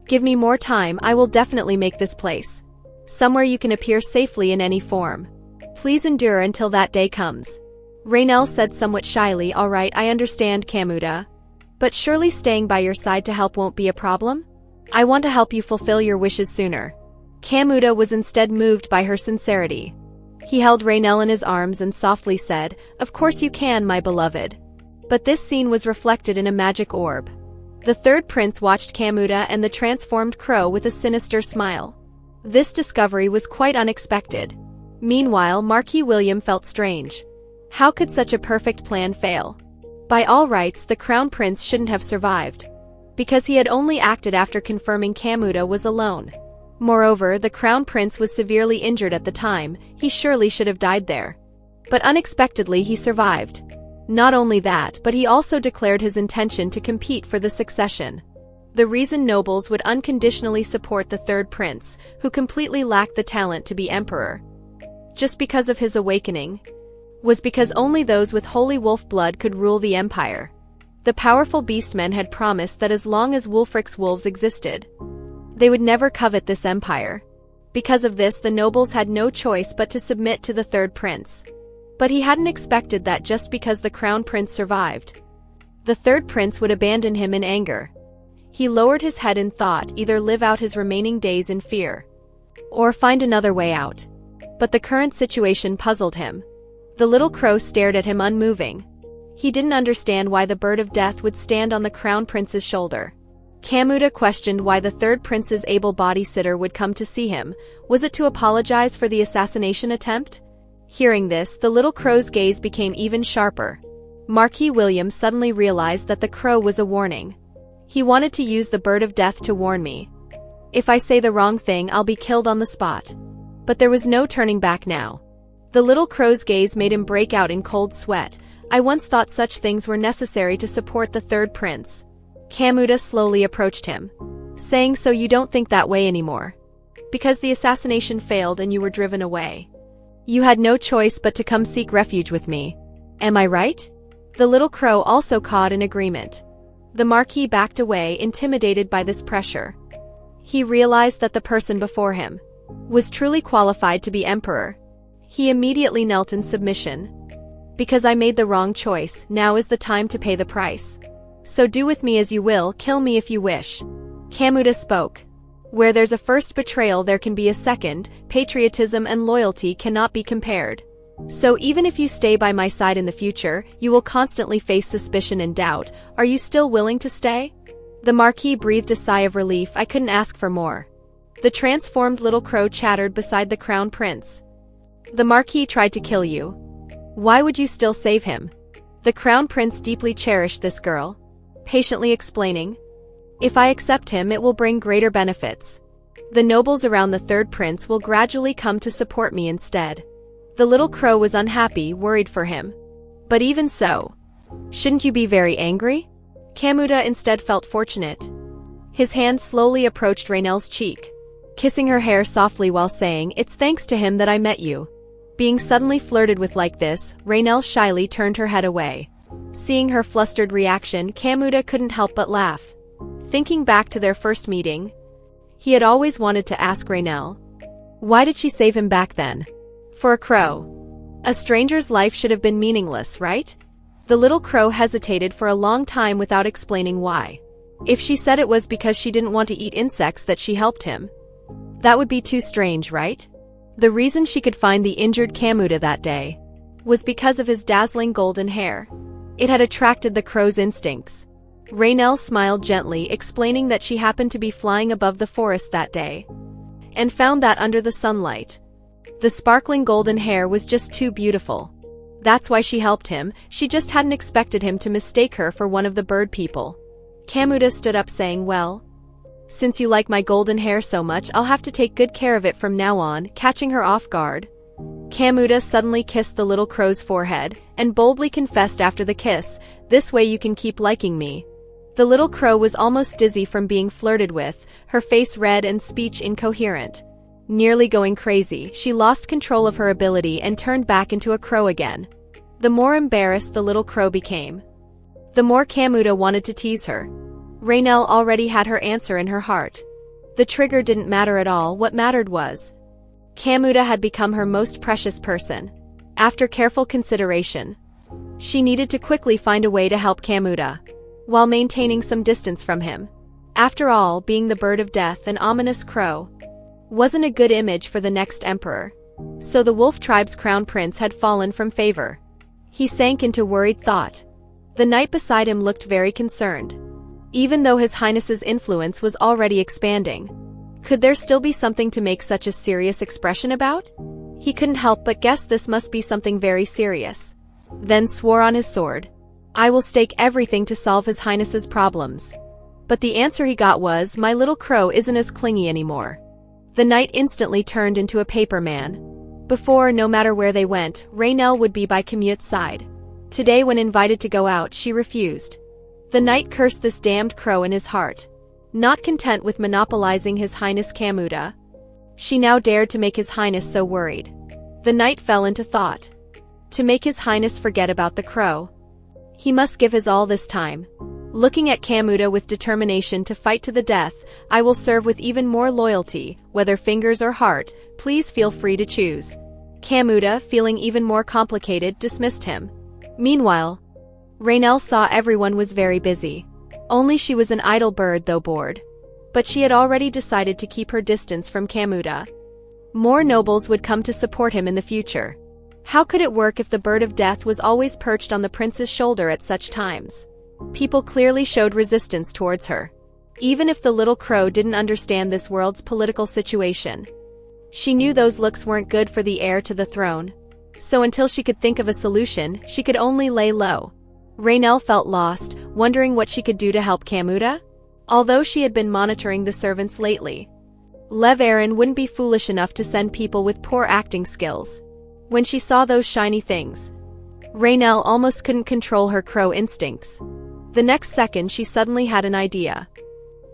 "Give me more time, I will definitely make this place somewhere you can appear safely in any form. Please endure until that day comes." Raynell said somewhat shyly, "All right, I understand, Kamuta. But surely staying by your side to help won't be a problem? I want to help you fulfill your wishes sooner." Kamuta was instead moved by her sincerity. He held Raynell in his arms and softly said, "Of course you can, my beloved." But this scene was reflected in a magic orb. The third prince watched Kamuta and the transformed crow with a sinister smile. This discovery was quite unexpected. Meanwhile, Marquis William felt strange. How could such a perfect plan fail? By all rights, the crown prince shouldn't have survived, because he had only acted after confirming Kamuta was alone. Moreover, the crown prince was severely injured at the time. He surely should have died there. But unexpectedly he survived. Not only that, but he also declared his intention to compete for the succession. The reason nobles would unconditionally support the third prince, who completely lacked the talent to be emperor, just because of his awakening, was because only those with holy wolf blood could rule the empire. The powerful beastmen had promised that as long as Wulfric's wolves existed, they would never covet this empire. Because of this, the nobles had no choice but to submit to the third prince. But he hadn't expected that just because the crown prince survived, the third prince would abandon him in anger. He lowered his head in thought, either live out his remaining days in fear, or find another way out. But the current situation puzzled him. The little crow stared at him unmoving. He didn't understand why the bird of death would stand on the crown prince's shoulder. Kamuta questioned why the third prince's able babysitter would come to see him. Was it to apologize for the assassination attempt? Hearing this, the little crow's gaze became even sharper. Marquis William suddenly realized that the crow was a warning. He wanted to use the bird of death to warn me. If I say the wrong thing, I'll be killed on the spot. But there was no turning back now. The little crow's gaze made him break out in cold sweat. I once thought such things were necessary to support the third prince. Kamuta slowly approached him, saying, so you don't think that way anymore? Because the assassination failed and you were driven away. You had no choice but to come seek refuge with me. Am I right? The little crow also cawed in agreement. The Marquis backed away, intimidated by this pressure. He realized that the person before him was truly qualified to be emperor. He immediately knelt in submission. Because I made the wrong choice, now is the time to pay the price. So do with me as you will, kill me if you wish. Kamuta spoke. Where there's a first betrayal there can be a second, patriotism and loyalty cannot be compared. So even if you stay by my side in the future, you will constantly face suspicion and doubt. Are you still willing to stay? The Marquis breathed a sigh of relief. I couldn't ask for more. The transformed little crow chattered beside the crown prince. The Marquis tried to kill you. Why would you still save him? The crown prince deeply cherished this girl, patiently explaining. If I accept him, it will bring greater benefits. The nobles around the third prince will gradually come to support me instead. The little crow was unhappy, worried for him. But even so, shouldn't you be very angry? Kamuta instead felt fortunate. His hand slowly approached Raynell's cheek, kissing her hair softly while saying, it's thanks to him that I met you. Being suddenly flirted with like this, Raynell shyly turned her head away. Seeing her flustered reaction, Kamuta couldn't help but laugh. Thinking back to their first meeting, he had always wanted to ask Raynell, why did she save him back then? For a crow. A stranger's life should have been meaningless, right? The little crow hesitated for a long time without explaining why. If she said it was because she didn't want to eat insects that she helped him, that would be too strange, right? The reason she could find the injured Kamuta that day was because of his dazzling golden hair. It had attracted the crow's instincts. Raynell smiled gently, explaining that she happened to be flying above the forest that day and found that under the sunlight, the sparkling golden hair was just too beautiful. That's why she helped him. She just hadn't expected him to mistake her for one of the bird people. Kamuta stood up saying, well, since you like my golden hair so much, I'll have to take good care of it from now on, catching her off guard. Kamuta suddenly kissed the little crow's forehead and boldly confessed after the kiss, this way you can keep liking me. The little crow was almost dizzy from being flirted with, her face red and speech incoherent. Nearly going crazy, she lost control of her ability and turned back into a crow again. The more embarrassed the little crow became, the more Kamuta wanted to tease her. Raynell already had her answer in her heart. The trigger didn't matter at all, what mattered was Kamuta had become her most precious person. After careful consideration, she needed to quickly find a way to help Kamuta, while maintaining some distance from him. After all, being the bird of death, an ominous crow, wasn't a good image for the next emperor. So the wolf tribe's crown prince had fallen from favor. He sank into worried thought. The knight beside him looked very concerned. Even though His Highness's influence was already expanding, could there still be something to make such a serious expression about? He couldn't help but guess this must be something very serious. Then swore on his sword, I will stake everything to solve His Highness's problems. But the answer he got was, my little crow isn't as clingy anymore. The knight instantly turned into a paper man. Before, no matter where they went, Raynell would be by Kamute's side. Today, when invited to go out, she refused. The knight cursed this damned crow in his heart. Not content with monopolizing His Highness Kamuta, she now dared to make His Highness so worried. The knight fell into thought. To make His Highness forget about the crow, he must give his all this time. Looking at Kamuta with determination to fight to the death, I will serve with even more loyalty, whether fingers or heart, please feel free to choose. Kamuta, feeling even more complicated, dismissed him. Meanwhile, Raynell saw everyone was very busy. Only she was an idle bird, though bored. But she had already decided to keep her distance from Kamuta. More nobles would come to support him in the future. How could it work if the bird of death was always perched on the prince's shoulder at such times? People clearly showed resistance towards her. Even if the little crow didn't understand this world's political situation, she knew those looks weren't good for the heir to the throne. So until she could think of a solution, she could only lay low. Raynell felt lost, wondering what she could do to help Kamuta. Although she had been monitoring the servants lately, Lev Aaron wouldn't be foolish enough to send people with poor acting skills. When she saw those shiny things, Raynell almost couldn't control her crow instincts. The next second she suddenly had an idea.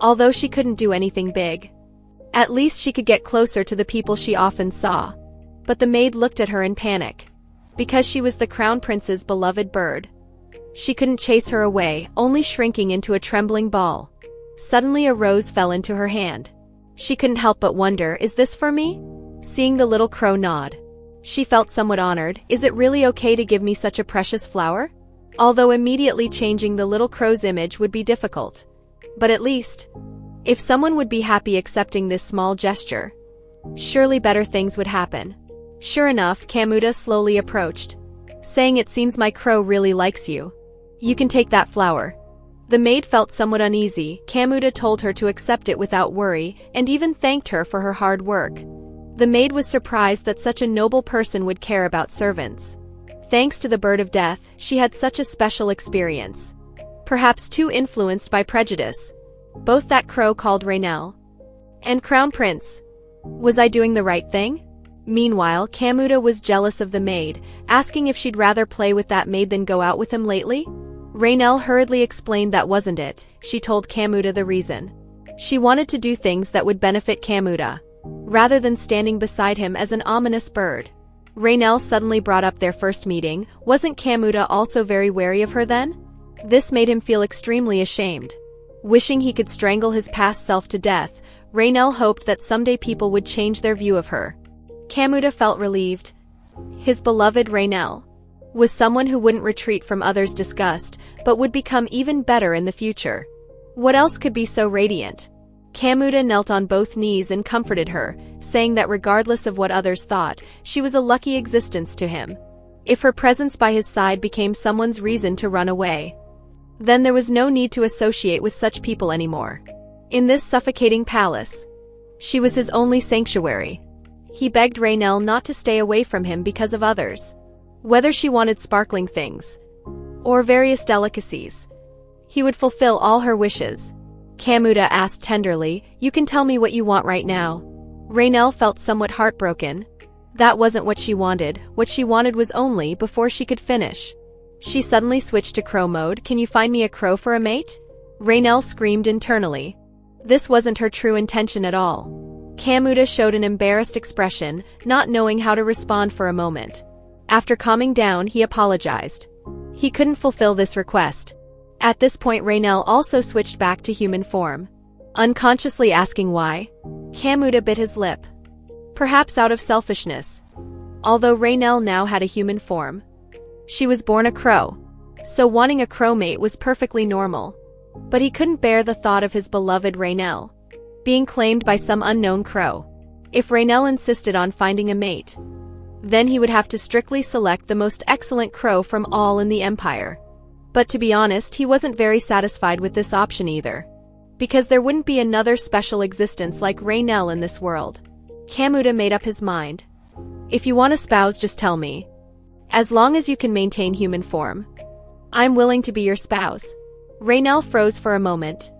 Although she couldn't do anything big, at least she could get closer to the people she often saw. But the maid looked at her in panic. Because she was the crown prince's beloved bird, she couldn't chase her away, only shrinking into a trembling ball. Suddenly a rose fell into her hand. She couldn't help but wonder, is this for me? Seeing the little crow nod, she felt somewhat honored. Is it really okay to give me such a precious flower? Although immediately changing the little crow's image would be difficult. But at least, if someone would be happy accepting this small gesture, surely better things would happen. Sure enough, Kamuta slowly approached, saying, it seems my crow really likes you. You can take that flower. The maid felt somewhat uneasy. Kamuta told her to accept it without worry, and even thanked her for her hard work. The maid was surprised that such a noble person would care about servants. Thanks to the bird of death, she had such a special experience. Perhaps too influenced by prejudice. Both that crow called Raynell and Crown Prince. Was I doing the right thing? Meanwhile, Kamuta was jealous of the maid, asking if she'd rather play with that maid than go out with him lately. Raynell hurriedly explained that wasn't it. She told Kamuta the reason. She wanted to do things that would benefit Kamuta, rather than standing beside him as an ominous bird. Raynell suddenly brought up their first meeting. Wasn't Kamuta also very wary of her then? This made him feel extremely ashamed. Wishing he could strangle his past self to death, Raynell hoped that someday people would change their view of her. Kamuta felt relieved. His beloved Raynell was someone who wouldn't retreat from others' disgust, but would become even better in the future. What else could be so radiant? Kamuta knelt on both knees and comforted her, saying that regardless of what others thought, she was a lucky existence to him. If her presence by his side became someone's reason to run away, then there was no need to associate with such people anymore. In this suffocating palace, she was his only sanctuary. He begged Raynell not to stay away from him because of others. Whether she wanted sparkling things or various delicacies, he would fulfill all her wishes. Kamuta asked tenderly, you can tell me what you want right now. Raynell felt somewhat heartbroken. That wasn't what she wanted. What she wanted was only before she could finish. She suddenly switched to crow mode. Can you find me a crow for a mate? Raynell screamed internally. This wasn't her true intention at all. Kamuta showed an embarrassed expression, not knowing how to respond for a moment. After calming down, he apologized. He couldn't fulfill this request. At this point, Raynell also switched back to human form. Unconsciously asking why, Kamuta bit his lip. Perhaps out of selfishness. Although Raynell now had a human form, she was born a crow, so wanting a crow mate was perfectly normal. But he couldn't bear the thought of his beloved Raynell being claimed by some unknown crow. If Raynell insisted on finding a mate, then he would have to strictly select the most excellent crow from all in the empire. But to be honest, he wasn't very satisfied with this option either, because there wouldn't be another special existence like Raynell in this world. Kamuta made up his mind. If you want a spouse, just tell me. As long as you can maintain human form, I'm willing to be your spouse. Raynell froze for a moment.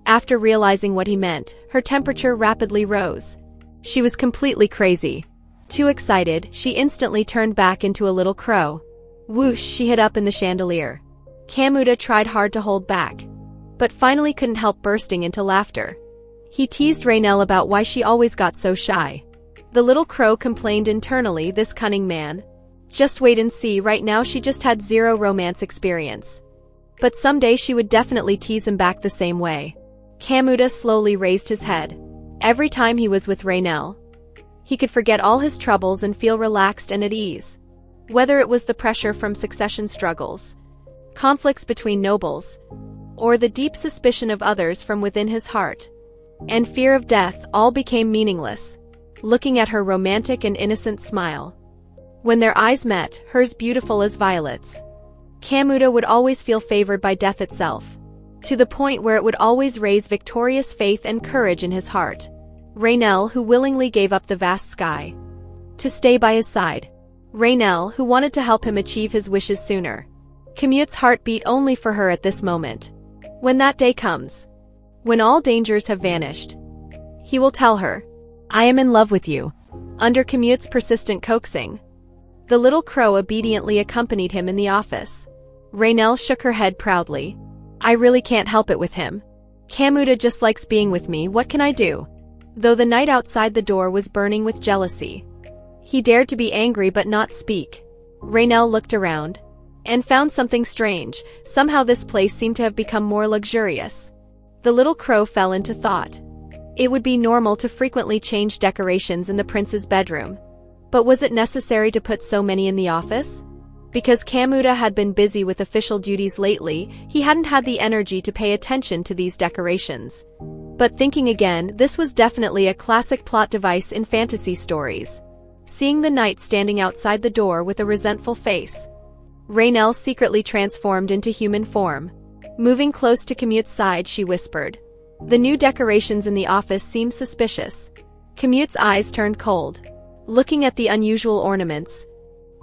After realizing what he meant, her temperature rapidly rose. She was completely crazy. Too excited, she instantly turned back into a little crow. Whoosh, she hid up in the chandelier. Kamuta tried hard to hold back, but finally couldn't help bursting into laughter. He teased Raynell about why she always got so shy. The little crow complained internally, this cunning man. Just wait and see, right now she just had zero romance experience. But someday she would definitely tease him back the same way. Kamuta slowly raised his head. Every time he was with Raynell, he could forget all his troubles and feel relaxed and at ease. Whether it was the pressure from succession struggles, conflicts between nobles, or the deep suspicion of others from within his heart, and fear of death, all became meaningless. Looking at her romantic and innocent smile, when their eyes met, hers beautiful as violets, Kamuta would always feel favored by death itself, to the point where it would always raise victorious faith and courage in his heart. Raynell, who willingly gave up the vast sky to stay by his side. Raynell, who wanted to help him achieve his wishes sooner. Commute's heart beat only for her at this moment. When that day comes, when all dangers have vanished, he will tell her, "I am in love with you." Under Commute's persistent coaxing, the little crow obediently accompanied him in the office. Raynell shook her head proudly. "I really can't help it with him. Kamuta just likes being with me, what can I do?" Though the night outside the door was burning with jealousy, he dared to be angry but not speak. Raynell looked around and found something strange. Somehow this place seemed to have become more luxurious. The little crow fell into thought. It would be normal to frequently change decorations in the prince's bedroom. But was it necessary to put so many in the office? Because Kamuta had been busy with official duties lately, he hadn't had the energy to pay attention to these decorations. But thinking again, this was definitely a classic plot device in fantasy stories. Seeing the knight standing outside the door with a resentful face, Raynell secretly transformed into human form. Moving close to Commute's side, she whispered, "The new decorations in the office seem suspicious." Commute's eyes turned cold. Looking at the unusual ornaments,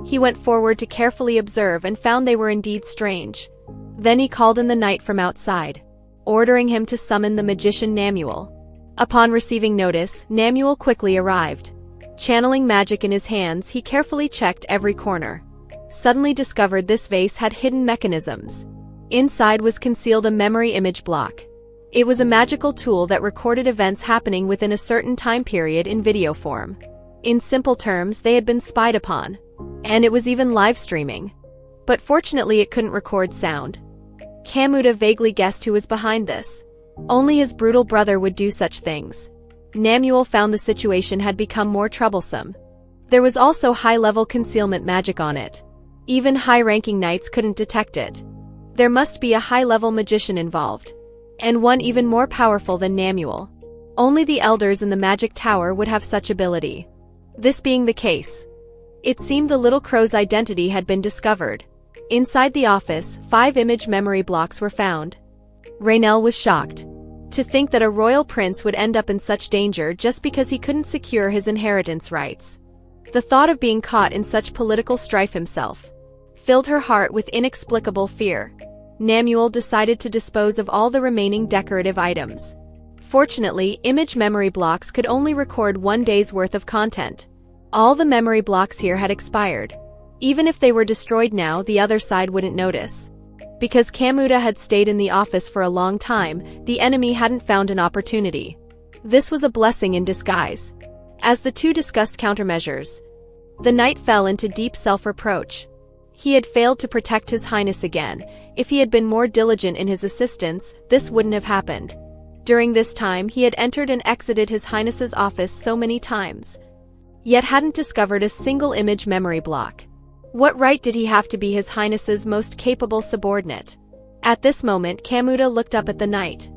he went forward to carefully observe and found they were indeed strange. Then he called in the knight from outside, ordering him to summon the magician Namuel. Upon receiving notice, Namuel quickly arrived. Channeling magic in his hands, he carefully checked every corner. Suddenly discovered this vase had hidden mechanisms. Inside was concealed a memory image block. It was a magical tool that recorded events happening within a certain time period in video form. In simple terms, they had been spied upon. And it was even live streaming. But fortunately it couldn't record sound. Kamuta vaguely guessed who was behind this. Only his brutal brother would do such things. Namuel found the situation had become more troublesome. There was also high-level concealment magic on it. Even high-ranking knights couldn't detect it. There must be a high-level magician involved. And one even more powerful than Namuel. Only the elders in the magic tower would have such ability. This being the case, it seemed the little crow's identity had been discovered. Inside the office, 5 image memory blocks were found. Raynell was shocked. To think that a royal prince would end up in such danger just because he couldn't secure his inheritance rights. The thought of being caught in such political strife himself filled her heart with inexplicable fear. Namuel decided to dispose of all the remaining decorative items. Fortunately, image memory blocks could only record 1 day's worth of content. All the memory blocks here had expired. Even if they were destroyed now, the other side wouldn't notice. Because Kamuta had stayed in the office for a long time, the enemy hadn't found an opportunity. This was a blessing in disguise. As the two discussed countermeasures, the knight fell into deep self-reproach. He had failed to protect His Highness again. If he had been more diligent in his assistance, this wouldn't have happened. During this time, he had entered and exited His Highness's office so many times, yet hadn't discovered a single image memory block. What right did he have to be His Highness's most capable subordinate? At this moment, Kamuta looked up at the knight,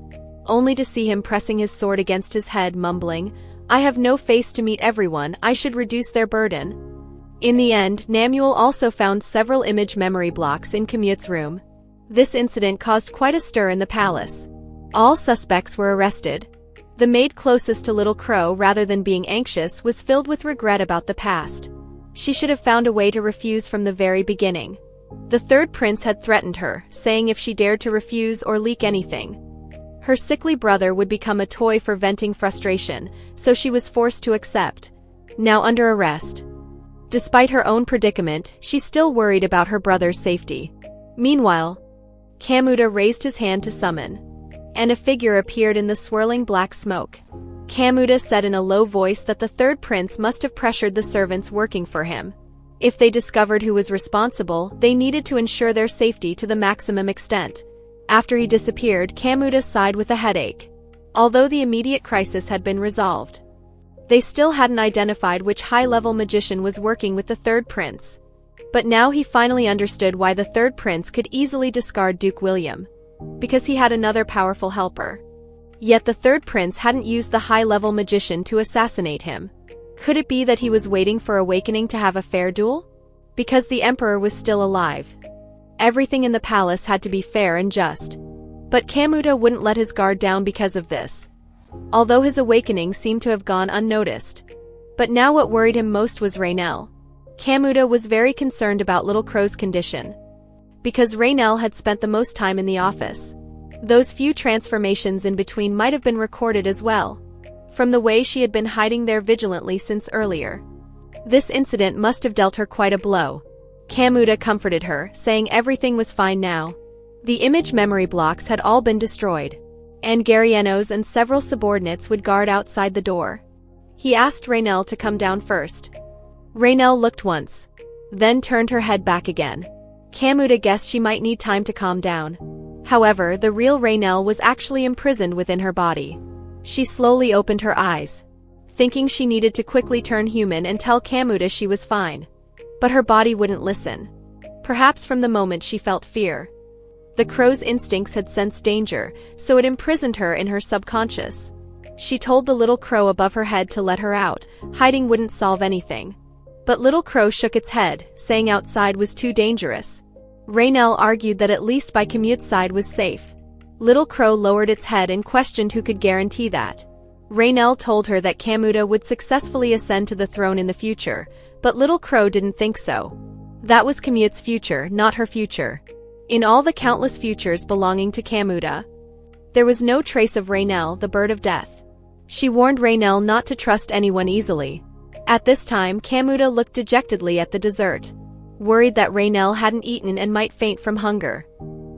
only to see him pressing his sword against his head, mumbling, "I have no face to meet everyone, I should reduce their burden." In the end, Namuel also found several image memory blocks in Commute's room. This incident caused quite a stir in the palace. All suspects were arrested. The maid closest to Little Crow, rather than being anxious, was filled with regret about the past. She should have found a way to refuse from the very beginning. The third prince had threatened her, saying if she dared to refuse or leak anything, her sickly brother would become a toy for venting frustration, so she was forced to accept. Now under arrest. Despite her own predicament, she still worried about her brother's safety. Meanwhile, Kamuta raised his hand to summon, and a figure appeared in the swirling black smoke. Kamuta said in a low voice that the third prince must have pressured the servants working for him. If they discovered who was responsible, they needed to ensure their safety to the maximum extent. After he disappeared, Kamuta sighed with a headache. Although the immediate crisis had been resolved, they still hadn't identified which high-level magician was working with the third prince. But now he finally understood why the third prince could easily discard Duke William. Because he had another powerful helper. Yet the third prince hadn't used the high-level magician to assassinate him. Could it be that he was waiting for Awakening to have a fair duel? Because the emperor was still alive. Everything in the palace had to be fair and just. But Kamuta wouldn't let his guard down because of this. Although his awakening seemed to have gone unnoticed. But now what worried him most was Raynell. Kamuta was very concerned about Little Crow's condition. because Raynell had spent the most time in the office. Those few transformations in between might have been recorded as well, from the way she had been hiding there vigilantly since earlier. This incident must have dealt her quite a blow. Kamuta comforted her, saying everything was fine now. The image memory blocks had all been destroyed, and Garienos and several subordinates would guard outside the door. He asked Raynell to come down first. Raynell looked once, then turned her head back again. Kamuta guessed she might need time to calm down. However, the real Raynell was actually imprisoned within her body. She slowly opened her eyes, thinking she needed to quickly turn human and tell Kamuta she was fine. But her body wouldn't listen. Perhaps from the moment she felt fear. The crow's instincts had sensed danger, so it imprisoned her in her subconscious. She told the little crow above her head to let her out. Hiding wouldn't solve anything. But Little Crow shook its head, saying outside was too dangerous. Raynell argued that at least by Commute's side was safe. Little Crow lowered its head and questioned who could guarantee that. Raynell told her that Kamuta would successfully ascend to the throne in the future, but Little Crow didn't think so. That was Commute's future, not her future. In all the countless futures belonging to Kamuta, there was no trace of Raynell, the bird of death. She warned Raynell not to trust anyone easily. At this time, Kamuta looked dejectedly at the dessert, worried that Raynell hadn't eaten and might faint from hunger.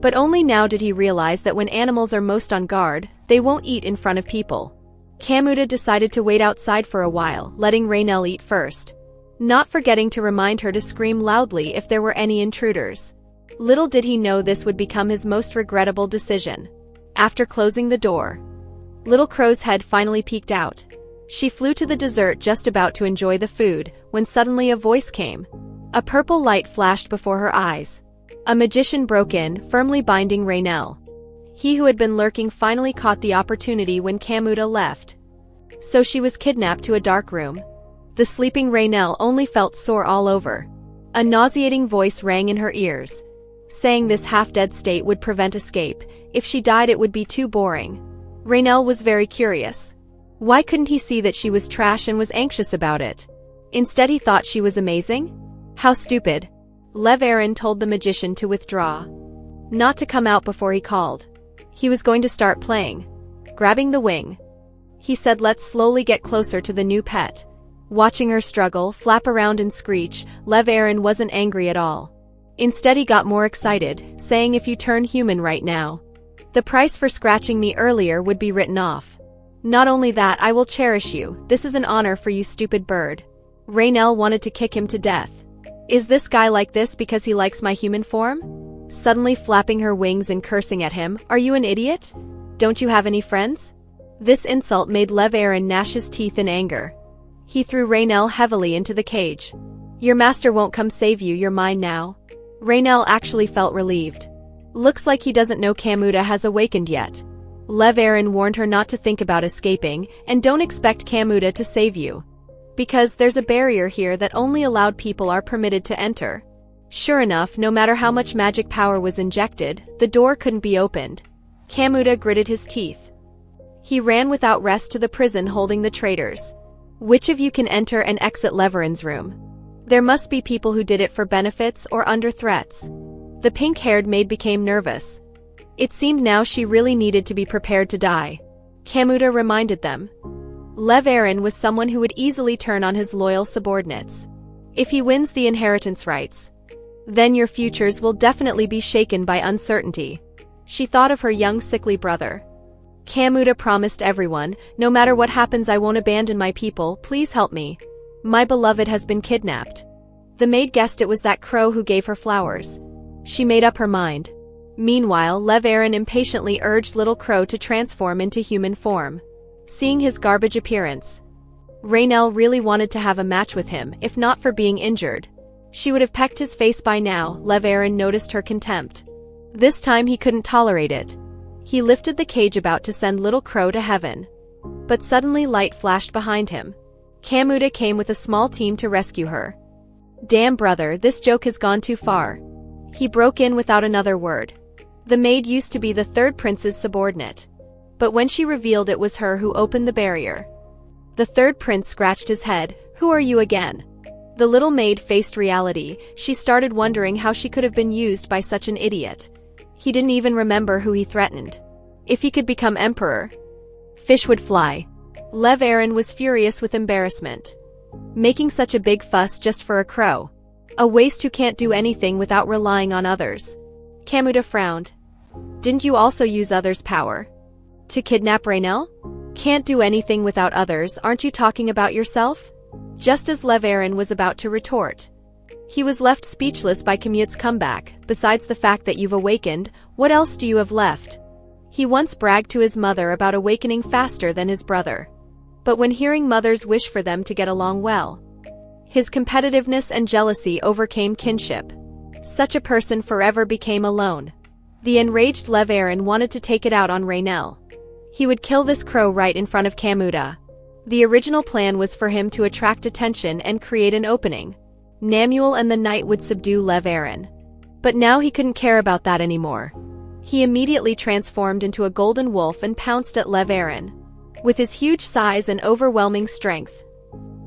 But only now did he realize that when animals are most on guard, they won't eat in front of people. Kamuta decided to wait outside for a while, letting Raynell eat first, not forgetting to remind her to scream loudly if there were any intruders. Little did he know this would become his most regrettable decision. After closing the door, Little Crow's head finally peeked out. She flew to the dessert just about to enjoy the food, when suddenly a voice came. A purple light flashed before her eyes. A magician broke in, firmly binding Raynell. He who had been lurking finally caught the opportunity when Kamuta left. So she was kidnapped to a dark room. The sleeping Raynell only felt sore all over. A nauseating voice rang in her ears, saying this half-dead state would prevent escape. If she died it would be too boring. Raynell was very curious. Why couldn't he see that she was trash and was anxious about it? Instead he thought she was amazing? How stupid. Lev Aaron told the magician to withdraw, not to come out before he called. He was going to start playing. Grabbing the wing, he said, let's slowly get closer to the new pet. Watching her struggle, flap around and screech, Lev Aaron wasn't angry at all. Instead he got more excited, saying if you turn human right now, the price for scratching me earlier would be written off. Not only that, I will cherish you. This is an honor for you, stupid bird. Raynell wanted to kick him to death. Is this guy like this because he likes my human form? Suddenly flapping her wings and cursing at him, are you an idiot? Don't you have any friends? This insult made Lev Aaron gnash his teeth in anger. He threw Raynell heavily into the cage. Your master won't come save you, you're mine now. Raynell actually felt relieved. Looks like he doesn't know Kamuta has awakened yet. Lev Aaron warned her not to think about escaping, and don't expect Kamuta to save you. Because there's a barrier here that only allowed people are permitted to enter. Sure enough, no matter how much magic power was injected, the door couldn't be opened. Kamuta gritted his teeth. He ran without rest to the prison holding the traitors. Which of you can enter and exit Lev Aaron's room? There must be people who did it for benefits or under threats. The pink-haired maid became nervous. It seemed now she really needed to be prepared to die. Kamuta reminded them. Lev Aaron was someone who would easily turn on his loyal subordinates. If he wins the inheritance rights, then your futures will definitely be shaken by uncertainty. She thought of her young sickly brother. Kamuta promised everyone, no matter what happens I won't abandon my people, please help me. My beloved has been kidnapped. The maid guessed it was that crow who gave her flowers. She made up her mind. Meanwhile, Lev Aaron impatiently urged Little Crow to transform into human form. Seeing his garbage appearance, Raynell really wanted to have a match with him, if not for being injured. She would have pecked his face by now. Lev Aaron noticed her contempt. This time he couldn't tolerate it. He lifted the cage about to send Little Crow to heaven. But suddenly light flashed behind him. Kamuta came with a small team to rescue her. Damn brother, this joke has gone too far. He broke in without another word. The maid used to be the third prince's subordinate. But when she revealed it was her who opened the barrier, the third prince scratched his head. Who are you again? The little maid faced reality. She started wondering how she could have been used by such an idiot. He didn't even remember who he threatened. If he could become emperor, fish would fly. Lev Aaron was furious with embarrassment. Making such a big fuss just for a crow. A waste who can't do anything without relying on others. Kamuta frowned. Didn't you also use others' power to kidnap Raynell? Can't do anything without others, aren't you talking about yourself? Just as Lev Aaron was about to retort, he was left speechless by Kamuta's comeback. Besides the fact that you've awakened, what else do you have left? He once bragged to his mother about awakening faster than his brother. But when hearing mothers wish for them to get along well, his competitiveness and jealousy overcame kinship. Such a person forever became alone. The enraged Lev Aaron wanted to take it out on Raynell. He would kill this crow right in front of Kamuta. The original plan was for him to attract attention and create an opening. Namuel and the knight would subdue Lev Aaron. But now he couldn't care about that anymore. He immediately transformed into a golden wolf and pounced at Lev Aaron. With his huge size and overwhelming strength,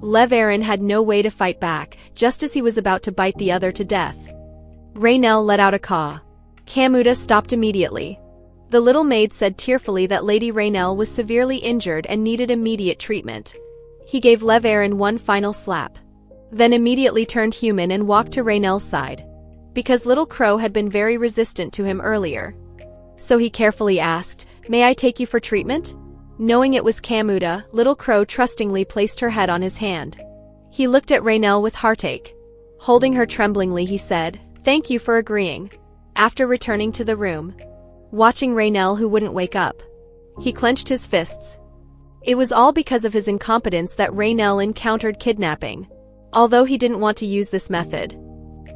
Lev Aaron had no way to fight back, just as he was about to bite the other to death. Raynell let out a caw. Kamuta stopped immediately. The little maid said tearfully that Lady Raynell was severely injured and needed immediate treatment. He gave Lev Aaron one final slap, then immediately turned human and walked to Raynell's side. Because Little Crow had been very resistant to him earlier. So he carefully asked, "May I take you for treatment?" Knowing it was Kamuta, Little Crow trustingly placed her head on his hand. He looked at Raynell with heartache. Holding her tremblingly, he said, "Thank you for agreeing." After returning to the room, watching Raynell who wouldn't wake up, he clenched his fists. It was all because of his incompetence that Raynell encountered kidnapping. Although he didn't want to use this method,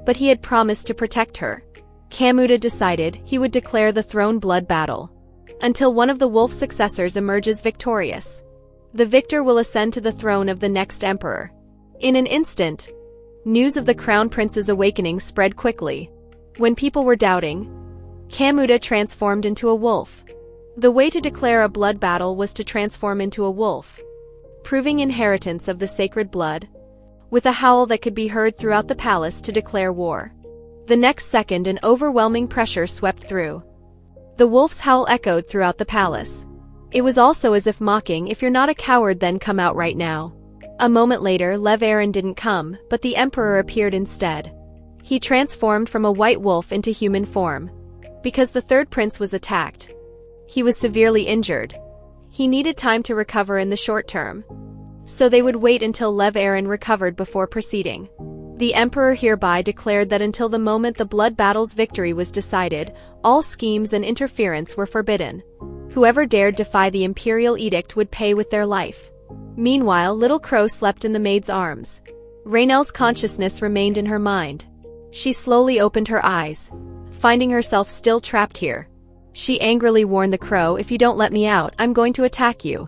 but he had promised to protect her. Kamuta decided he would declare the throne blood battle until one of the wolf successors emerges victorious. The victor will ascend to the throne of the next emperor. In an instant, news of the crown prince's awakening spread quickly. When people were doubting, Kamuta transformed into a wolf. The way to declare a blood battle was to transform into a wolf, proving inheritance of the sacred blood, with a howl that could be heard throughout the palace to declare war. The next second, an overwhelming pressure swept through. The wolf's howl echoed throughout the palace. It was also as if mocking, "If you're not a coward, then come out right now." A moment later, Lev Aaron didn't come, but the emperor appeared instead. He transformed from a white wolf into human form. Because the third prince was attacked, he was severely injured. He needed time to recover in the short term, so they would wait until Lev Aaron recovered before proceeding. The emperor hereby declared that until the moment the blood battle's victory was decided, all schemes and interference were forbidden. Whoever dared defy the imperial edict would pay with their life. Meanwhile, Little Crow slept in the maid's arms. Raynell's consciousness remained in her mind. She slowly opened her eyes, finding herself still trapped here. She angrily warned the crow, "If you don't let me out, I'm going to attack you."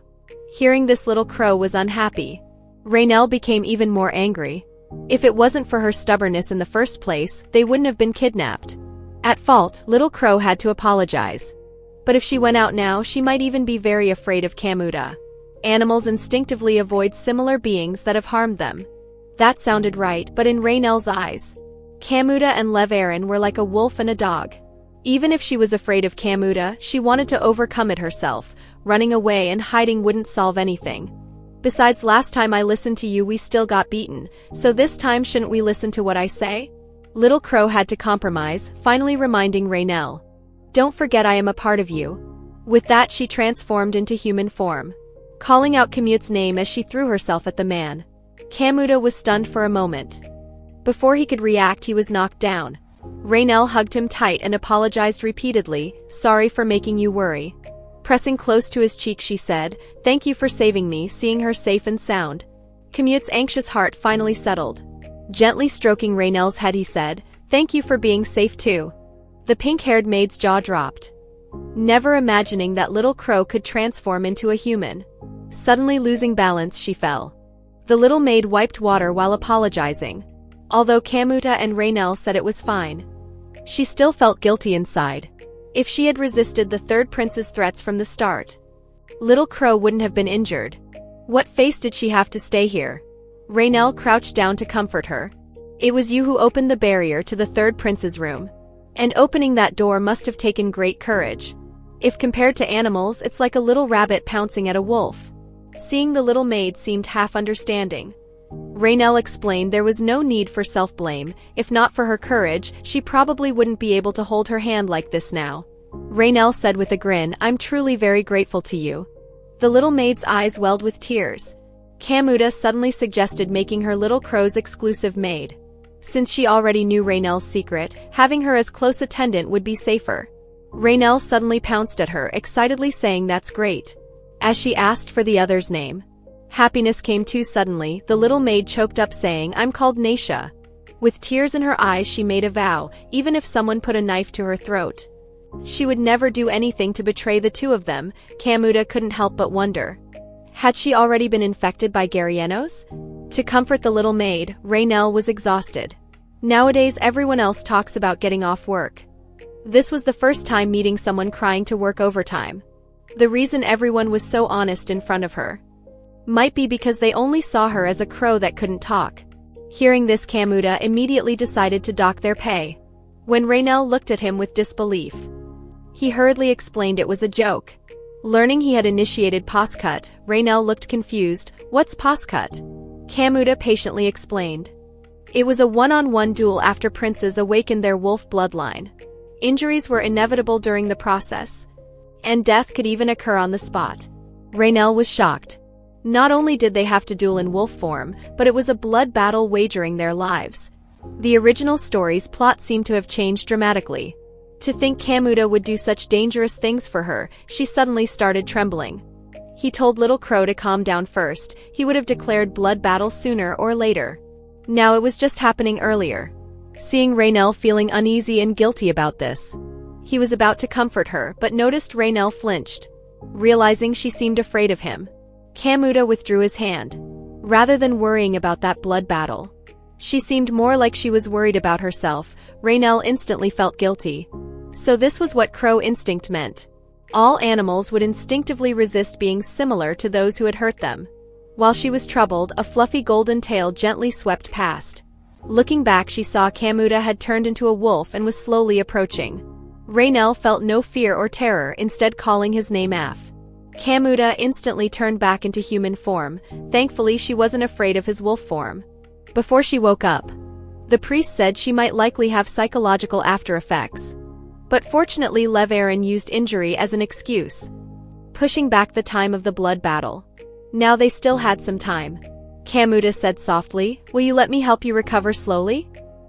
Hearing this, Little Crow was unhappy. Raynell became even more angry. If it wasn't for her stubbornness in the first place, they wouldn't have been kidnapped. At fault, Little Crow had to apologize. But if she went out now, she might even be very afraid of Kamuta. Animals instinctively avoid similar beings that have harmed them. That sounded right, but in Raynell's eyes, Kamuta and Lev Aaron were like a wolf and a dog. Even if she was afraid of Kamuta, she wanted to overcome it herself. Running away and hiding wouldn't solve anything. Besides, last time I listened to you we still got beaten, so this time shouldn't we listen to what I say? Little Crow had to compromise, finally reminding Raynell, "Don't forget I am a part of you." With that, she transformed into human form, calling out Kamuta's name as she threw herself at the man. Kamuta was stunned for a moment. Before he could react, he was knocked down. Raynell hugged him tight and apologized repeatedly, "Sorry for making you worry." Pressing close to his cheek, she said, "Thank you for saving me." Seeing her safe and sound, Kamuta's anxious heart finally settled. Gently stroking Raynell's head, he said, "Thank you for being safe too." The pink-haired maid's jaw dropped, never imagining that Little Crow could transform into a human. Suddenly losing balance, she fell. The little maid wiped water while apologizing. Although Kamuta and Raynell said it was fine, she still felt guilty inside. If she had resisted the third prince's threats from the start, Little Crow wouldn't have been injured. What face did she have to stay here? Raynell crouched down to comfort her. It was you who opened the barrier to the third prince's room. And opening that door must have taken great courage. If compared to animals, it's like a little rabbit pouncing at a wolf. Seeing the little maid seemed half understanding. Raynell explained there was no need for self-blame. If not for her courage, she probably wouldn't be able to hold her hand like this now. Raynell said with a grin, I'm truly very grateful to you. The little maid's eyes welled with tears. Camuda suddenly suggested making her little crow's exclusive maid. Since she already knew Raynell's secret, having her as close attendant would be safer. Raynell suddenly pounced at her, excitedly saying that's great. As she asked for the other's name. Happiness came too suddenly, the little maid choked up saying, I'm called Naisha. With tears in her eyes she made a vow, even if someone put a knife to her throat. She would never do anything to betray the two of them. Camuda couldn't help but wonder. Had she already been infected by Garienos? To comfort the little maid, Raynell was exhausted. Nowadays everyone else talks about getting off work. This was the first time meeting someone crying to work overtime. The reason everyone was so honest in front of her might be because they only saw her as a crow that couldn't talk. Hearing this, Camuda immediately decided to dock their pay. When Raynell looked at him with disbelief, he hurriedly explained it was a joke. Learning he had initiated Poscut, Raynell looked confused. What's Poscut? Camuda patiently explained. It was a one-on-one duel after princes awakened their wolf bloodline. Injuries were inevitable during the process, and death could even occur on the spot. Raynell was shocked. Not only did they have to duel in wolf form, but it was a blood battle wagering their lives. The original story's plot seemed to have changed dramatically. To think Camuda would do such dangerous things for her, she suddenly started trembling. He told Little Crow to calm down first. He would have declared blood battle sooner or later. Now it was just happening earlier. Seeing Raynell feeling uneasy and guilty about this, he was about to comfort her, but noticed Raynell flinched. Realizing she seemed afraid of him, Camuda withdrew his hand. Rather than worrying about that blood battle, she seemed more like she was worried about herself. Raynell instantly felt guilty. So this was what crow instinct meant. All animals would instinctively resist being similar to those who had hurt them. While she was troubled, a fluffy golden tail gently swept past. Looking back, she saw Camuda had turned into a wolf and was slowly approaching. Raynell felt no fear or terror, instead calling his name Af. Camuda instantly turned back into human form. Thankfully, she wasn't afraid of his wolf form. Before she woke up, the priest said she might likely have psychological after effects. But fortunately, Levarin used injury as an excuse, pushing back the time of the blood battle. Now they still had some time. Camuda said softly, will you let me help you recover slowly?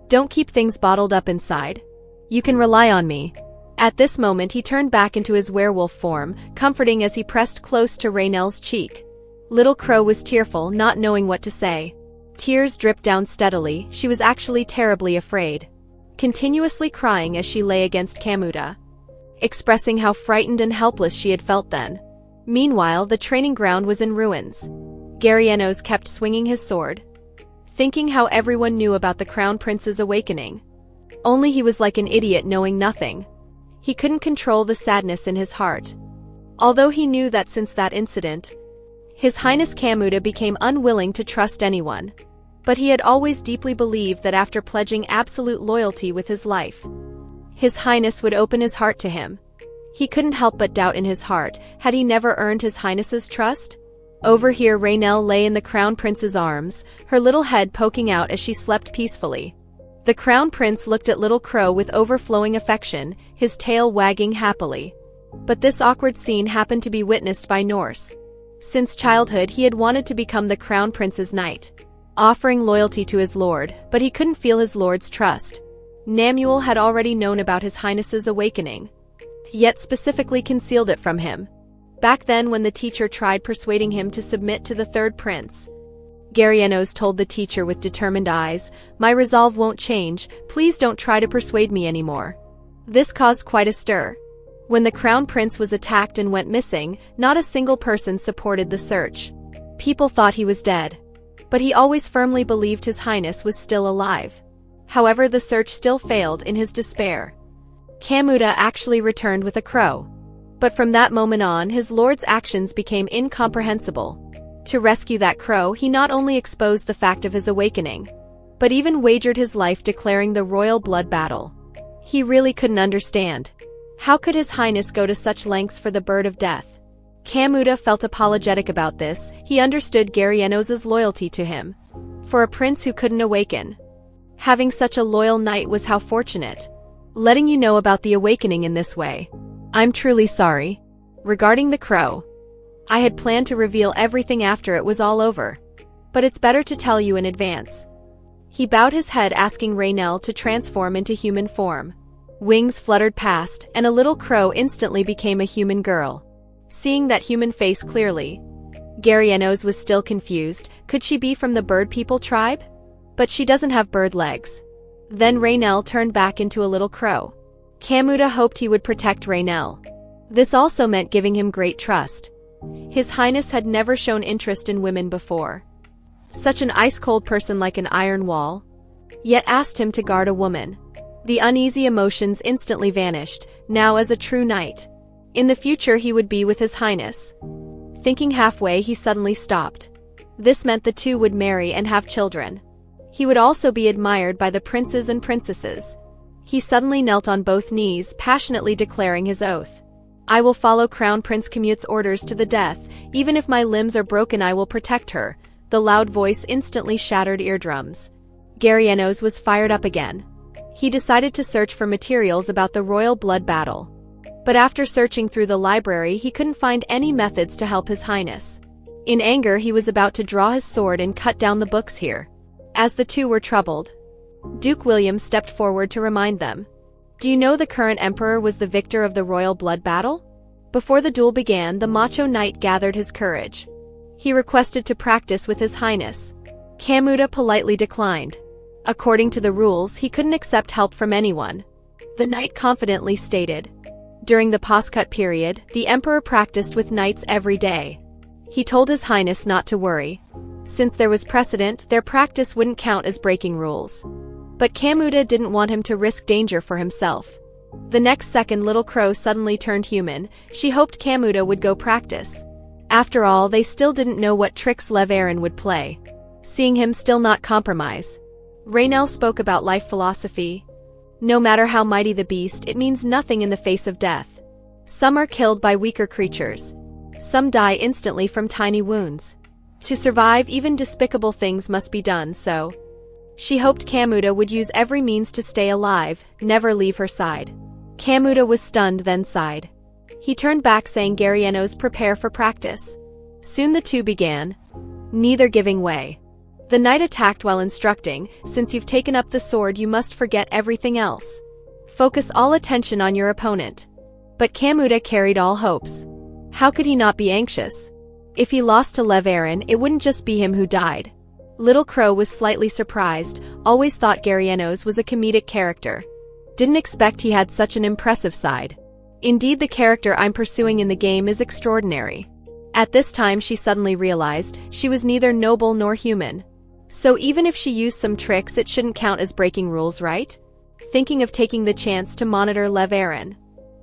Don't keep things bottled up inside. You can rely on me. At this moment he turned back into his werewolf form, comforting as he pressed close to Raynell's cheek. Little Crow was tearful, not knowing what to say. Tears dripped down steadily. She was actually terribly afraid, continuously crying as she lay against Camuda, expressing how frightened and helpless she had felt then. Meanwhile, the training ground was in ruins. Garienos kept swinging his sword, thinking how everyone knew about the Crown Prince's awakening. Only he was like an idiot knowing nothing. He couldn't control the sadness in his heart. Although he knew that since that incident, His Highness Camuda became unwilling to trust anyone. But he had always deeply believed that after pledging absolute loyalty with his life, His Highness would open his heart to him. He couldn't help but doubt in his heart, had he never earned His Highness's trust? Over here Raynell lay in the Crown Prince's arms, her little head poking out as she slept peacefully. The Crown Prince looked at Little Crow with overflowing affection, his tail wagging happily. But this awkward scene happened to be witnessed by Norse. Since childhood he had wanted to become the Crown Prince's knight, offering loyalty to his lord, but he couldn't feel his lord's trust. Namuel had already known about His Highness's awakening, yet specifically concealed it from him. Back then when the teacher tried persuading him to submit to the third prince, Garienos told the teacher with determined eyes, my resolve won't change, please don't try to persuade me anymore. This caused quite a stir. When the Crown Prince was attacked and went missing, not a single person supported the search. People thought he was dead. But he always firmly believed His Highness was still alive. However, the search still failed. In his despair, Camuda actually returned with a crow. But from that moment on, his lord's actions became incomprehensible. To rescue that crow, he not only exposed the fact of his awakening, but even wagered his life declaring the royal blood battle. He really couldn't understand. How could His Highness go to such lengths for the bird of death? Kamuta felt apologetic about this. He understood Garyanos's loyalty to him. For a prince who couldn't awaken, having such a loyal knight was how fortunate. Letting you know about the awakening in this way. I'm truly sorry. Regarding the crow, I had planned to reveal everything after it was all over. But it's better to tell you in advance. He bowed his head, asking Raynell to transform into human form. Wings fluttered past, and a little crow instantly became a human girl. Seeing that human face clearly, Garyanos was still confused. Could she be from the bird people tribe? But she doesn't have bird legs. Then Raynell turned back into a little crow. Kamuta hoped he would protect Raynell. This also meant giving him great trust. His Highness had never shown interest in women before. Such an ice-cold person like an iron wall. Yet asked him to guard a woman. The uneasy emotions instantly vanished, now as a true knight. In the future he would be with His Highness. Thinking halfway, he suddenly stopped. This meant the two would marry and have children. He would also be admired by the princes and princesses. He suddenly knelt on both knees, passionately declaring his oath. I will follow Crown Prince Camute's orders to the death. Even if my limbs are broken, I will protect her. The loud voice instantly shattered eardrums. Garyanos was fired up again. He decided to search for materials about the royal blood battle. But after searching through the library, he couldn't find any methods to help His Highness. In anger, he was about to draw his sword and cut down the books here. As the two were troubled, Duke William stepped forward to remind them. Do you know the current emperor was the victor of the royal blood battle? Before the duel began, the macho knight gathered his courage. He requested to practice with His Highness. Kamuta politely declined. According to the rules, he couldn't accept help from anyone. The knight confidently stated. During the postcut period, the emperor practiced with knights every day. He told His Highness not to worry. Since there was precedent, their practice wouldn't count as breaking rules. But Kamuta didn't want him to risk danger for himself. The next second, Little Crow suddenly turned human. She hoped Kamuta would go practice. After all, they still didn't know what tricks Lev Aaron would play. Seeing him still not compromise, Raynell spoke about life philosophy. No matter how mighty the beast, it means nothing in the face of death. Some are killed by weaker creatures. Some die instantly from tiny wounds. To survive, even despicable things must be done, so she hoped Kamuta would use every means to stay alive, never leave her side. Kamuta was stunned, then sighed. He turned back, saying, Garyanos, prepare for practice. Soon the two began, neither giving way. The knight attacked while instructing. Since you've taken up the sword, you must forget everything else. Focus all attention on your opponent. But Kamuta carried all hopes. How could he not be anxious? If he lost to Lev Aaron, it wouldn't just be him who died. Little Crow was slightly surprised, always thought Garyanos was a comedic character. Didn't expect he had such an impressive side. Indeed, the character I'm pursuing in the game is extraordinary. At this time, she suddenly realized she was neither noble nor human. So even if she used some tricks, it shouldn't count as breaking rules, right? Thinking of taking the chance to monitor Lev Aaron.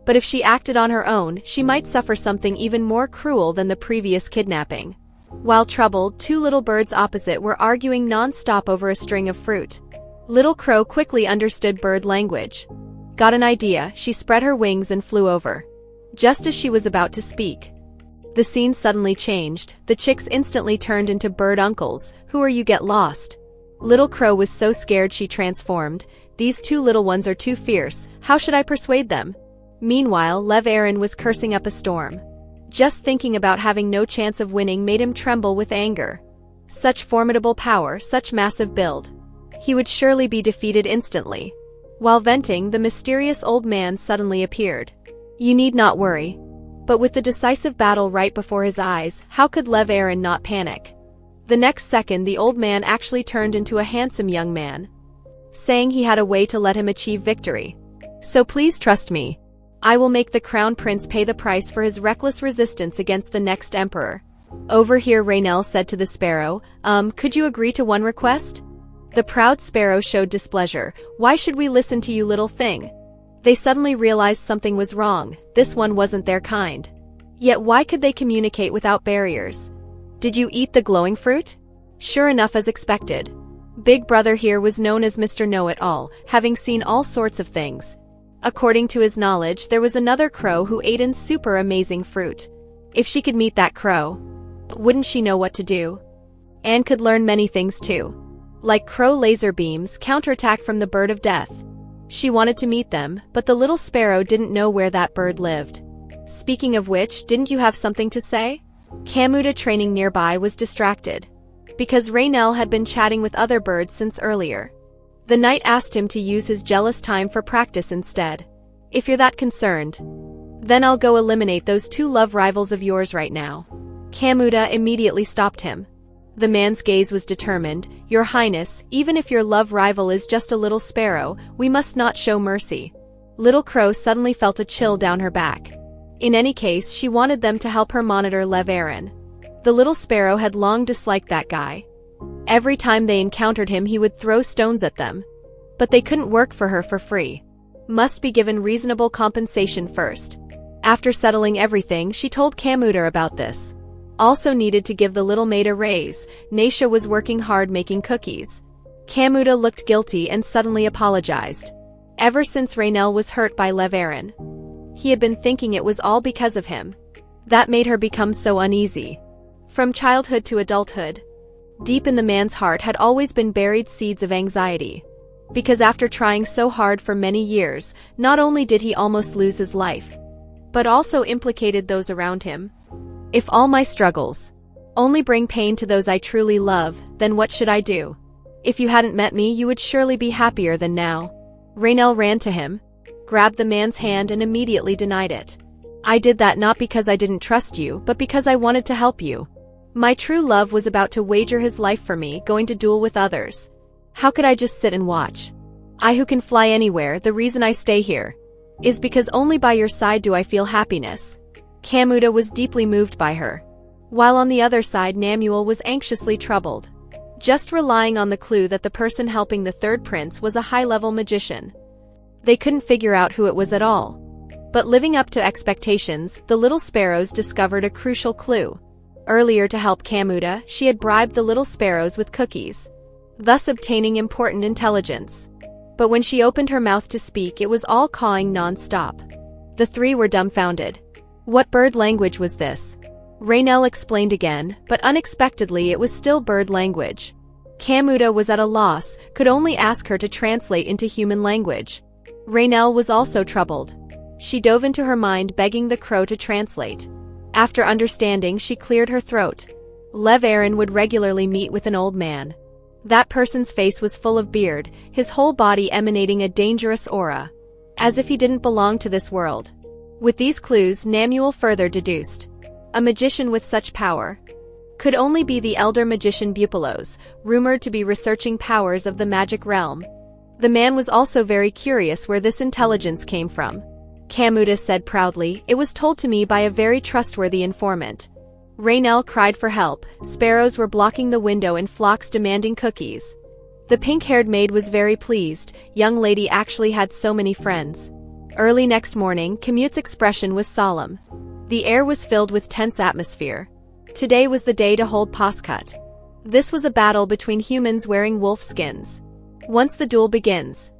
But if she acted on her own, she might suffer something even more cruel than the previous kidnapping. While troubled, two little birds opposite were arguing non-stop over a string of fruit. Little Crow quickly understood bird language. Got an idea, she spread her wings and flew over. Just as she was about to speak, the scene suddenly changed. The chicks instantly turned into bird uncles. Who are you? Get lost. Little Crow was so scared she transformed. These two little ones are too fierce. How should I persuade them? Meanwhile, Lev Aaron was cursing up a storm. Just thinking about having no chance of winning made him tremble with anger. Such formidable power, such massive build. He would surely be defeated instantly. While venting, the mysterious old man suddenly appeared. You need not worry. But with the decisive battle right before his eyes, how could Lev Aaron not panic? The next second, the old man actually turned into a handsome young man, saying he had a way to let him achieve victory. So please trust me. I will make the crown prince pay the price for his reckless resistance against the next emperor. Over here, Raynell said to the sparrow, could you agree to one request? The proud sparrow showed displeasure. Why should we listen to you, little thing? They suddenly realized something was wrong. This one wasn't their kind. Yet why could they communicate without barriers? Did you eat the glowing fruit? Sure enough, as expected. Big Brother here was known as Mr. Know-It-All, having seen all sorts of things. According to his knowledge, there was another crow who ate an super amazing fruit. If she could meet that crow, wouldn't she know what to do? Anne could learn many things too. Like crow laser beams, counterattack from the bird of death. She wanted to meet them, but the little sparrow didn't know where that bird lived. Speaking of which, didn't you have something to say? Camuda, training nearby, was distracted. Because Raynell had been chatting with other birds since earlier. The knight asked him to use his jealous time for practice instead. If you're that concerned, then I'll go eliminate those two love rivals of yours right now. Camuda immediately stopped him. The man's gaze was determined. Your Highness, even if your love rival is just a little sparrow, we must not show mercy. Little Crow suddenly felt a chill down her back. In any case, she wanted them to help her monitor Lev Aaron. The little sparrow had long disliked that guy. Every time they encountered him, he would throw stones at them. But they couldn't work for her for free. Must be given reasonable compensation first. After settling everything, she told Camuda about this. Also needed to give the little maid a raise. Naisha was working hard making cookies. Camuda looked guilty and suddenly apologized. Ever since Raynell was hurt by Lev Aaron, he had been thinking it was all because of him. That made her become so uneasy. From childhood to adulthood, deep in the man's heart had always been buried seeds of anxiety. Because after trying so hard for many years, not only did he almost lose his life, but also implicated those around him. If all my struggles only bring pain to those I truly love, then what should I do? If you hadn't met me, you would surely be happier than now. Raynell ran to him, grabbed the man's hand and immediately denied it. I did that not because I didn't trust you, but because I wanted to help you. My true love was about to wager his life for me, going to duel with others. How could I just sit and watch? I who can fly anywhere, the reason I stay here is because only by your side do I feel happiness. Camuda was deeply moved by her. While on the other side, Namuel was anxiously troubled. Just relying on the clue that the person helping the third prince was a high-level magician. They couldn't figure out who it was at all. But living up to expectations, the little sparrows discovered a crucial clue. Earlier, to help Camuda, she had bribed the little sparrows with cookies, thus obtaining important intelligence. But when she opened her mouth to speak, it was all cawing non-stop. The three were dumbfounded. What bird language was this? Raynell explained again, but unexpectedly it was still bird language. Camuda was at a loss, could only ask her to translate into human language. Raynell was also troubled. She dove into her mind, begging the crow to translate. After understanding, she cleared her throat. Lev Aaron would regularly meet with an old man. That person's face was full of beard, his whole body emanating a dangerous aura, as if he didn't belong to this world. With these clues, Namuel further deduced. A magician with such power could only be the elder magician Bupelos, rumored to be researching powers of the magic realm. The man was also very curious where this intelligence came from. Camuda said proudly, it was told to me by a very trustworthy informant. Raynell cried for help. Sparrows were blocking the window in flocks demanding cookies. The pink-haired maid was very pleased. Young lady actually had so many friends. Early next morning, Camute's expression was solemn. The air was filled with tense atmosphere. Today was the day to hold Pascut. This was a battle between humans wearing wolf skins. Once the duel begins,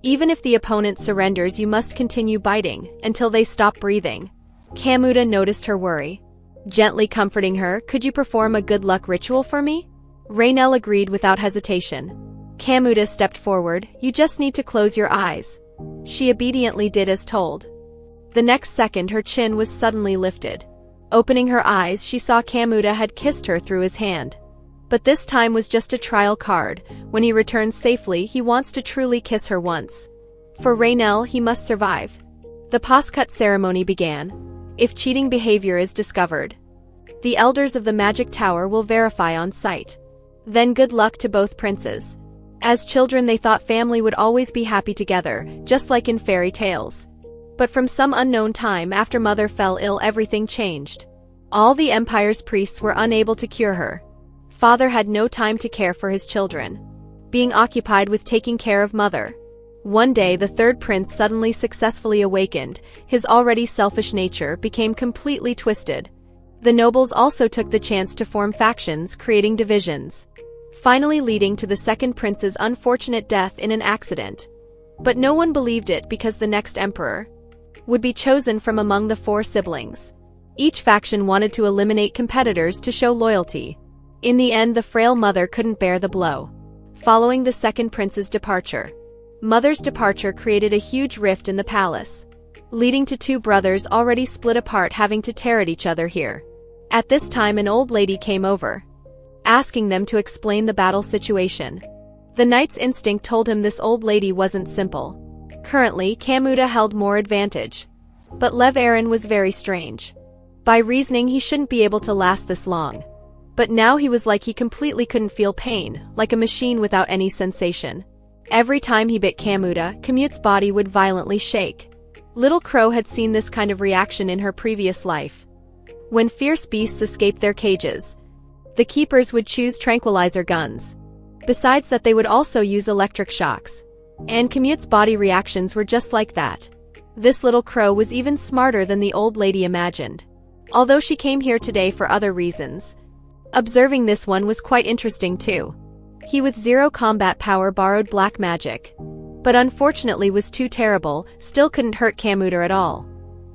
even if the opponent surrenders, you must continue biting until they stop breathing. Camuda noticed her worry. Gently comforting her, could you perform a good luck ritual for me? Raynell agreed without hesitation. Camuda stepped forward. You just need to close your eyes. She obediently did as told. The next second, her chin was suddenly lifted. Opening her eyes, she saw Camuda had kissed her through his hand. But this time was just a trial card. When he returns safely, he wants to truly kiss her once. For Raynell, he must survive. The Pascut ceremony began. If cheating behavior is discovered, the elders of the magic tower will verify on site. Then good luck to both princes. As children, they thought family would always be happy together, just like in fairy tales. But from some unknown time after mother fell ill, everything changed. All the empire's priests were unable to cure her. Father had no time to care for his children, being occupied with taking care of mother. One day, the third prince suddenly successfully awakened. His already selfish nature became completely twisted. The nobles also took the chance to form factions, creating divisions, finally leading to the second prince's unfortunate death in an accident. But no one believed it because the next emperor would be chosen from among the 4 siblings. Each faction wanted to eliminate competitors to show loyalty. In the end, the frail mother couldn't bear the blow. Following the second prince's departure, Mother's departure created a huge rift in the palace, leading to 2 brothers already split apart having to tear at each other here. At this time, an old lady came over, asking them to explain the battle situation. The knight's instinct told him this old lady wasn't simple. Currently, Kamuta held more advantage, but Lev Aaron was very strange. By reasoning, he shouldn't be able to last this long. But now he was like he completely couldn't feel pain, like a machine without any sensation. Every time he bit Kamute's body would violently shake. Little Crow had seen this kind of reaction in her previous life. When fierce beasts escaped their cages, the keepers would choose tranquilizer guns. Besides that, they would also use electric shocks. And Kamute's body reactions were just like that. This little crow was even smarter than the old lady imagined. Although she came here today for other reasons, observing this one was quite interesting too. He with 0 combat power borrowed black magic, but unfortunately was too terrible, still couldn't hurt Kamute at all.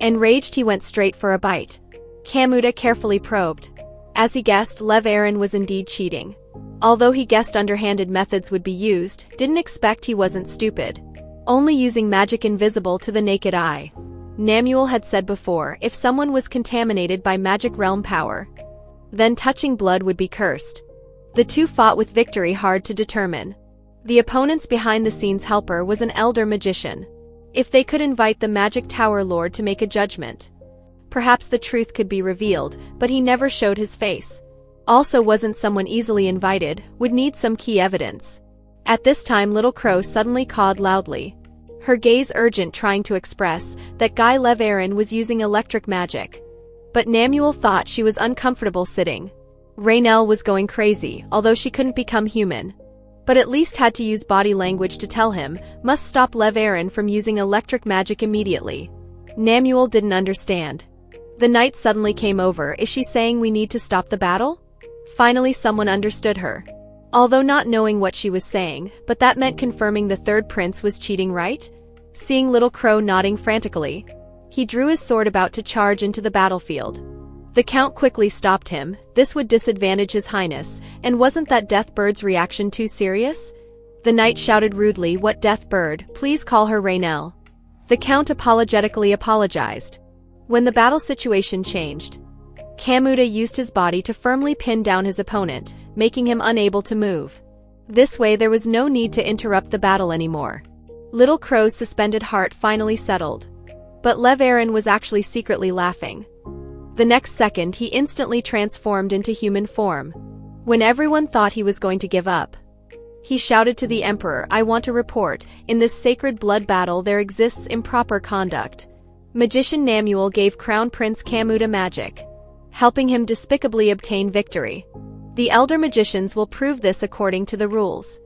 Enraged, he went straight for a bite. Kamute carefully probed. As he guessed, Lev Aaron was indeed cheating. Although he guessed underhanded methods would be used, didn't expect he wasn't stupid. Only using magic invisible to the naked eye. Namuel had said before, if someone was contaminated by magic realm power, then touching blood would be cursed. The 2 fought with victory hard to determine. The opponent's behind-the-scenes helper was an elder magician. If they could invite the Magic Tower Lord to make a judgment, perhaps the truth could be revealed, but he never showed his face. Also wasn't someone easily invited, would need some key evidence. At this time, Little Crow suddenly cawed loudly, her gaze urgent, trying to express that Guy Lev Aaron was using electric magic. But Namuel thought she was uncomfortable sitting. Raynell was going crazy, although she couldn't become human, but at least had to use body language to tell him, must stop Lev Aaron from using electric magic immediately. Namuel didn't understand. The knight suddenly came over. Is she saying we need to stop the battle? Finally someone understood her. Although not knowing what she was saying, but that meant confirming the 3rd prince was cheating, right? Seeing Little Crow nodding frantically, he drew his sword about to charge into the battlefield. The count quickly stopped him. This would disadvantage his highness, and wasn't that death bird's reaction too serious? The knight shouted rudely, what death bird? Please call her Raynell. The count apologetically apologized. When the battle situation changed, Kamute used his body to firmly pin down his opponent, making him unable to move. This way there was no need to interrupt the battle anymore. Little Crow's suspended heart finally settled. But Lev Aaron was actually secretly laughing. The next second, he instantly transformed into human form. When everyone thought he was going to give up, he shouted to the Emperor, I want to report, in this sacred blood battle there exists improper conduct. Magician Namuel gave Crown Prince Kamute magic, helping him despicably obtain victory. The elder magicians will prove this according to the rules.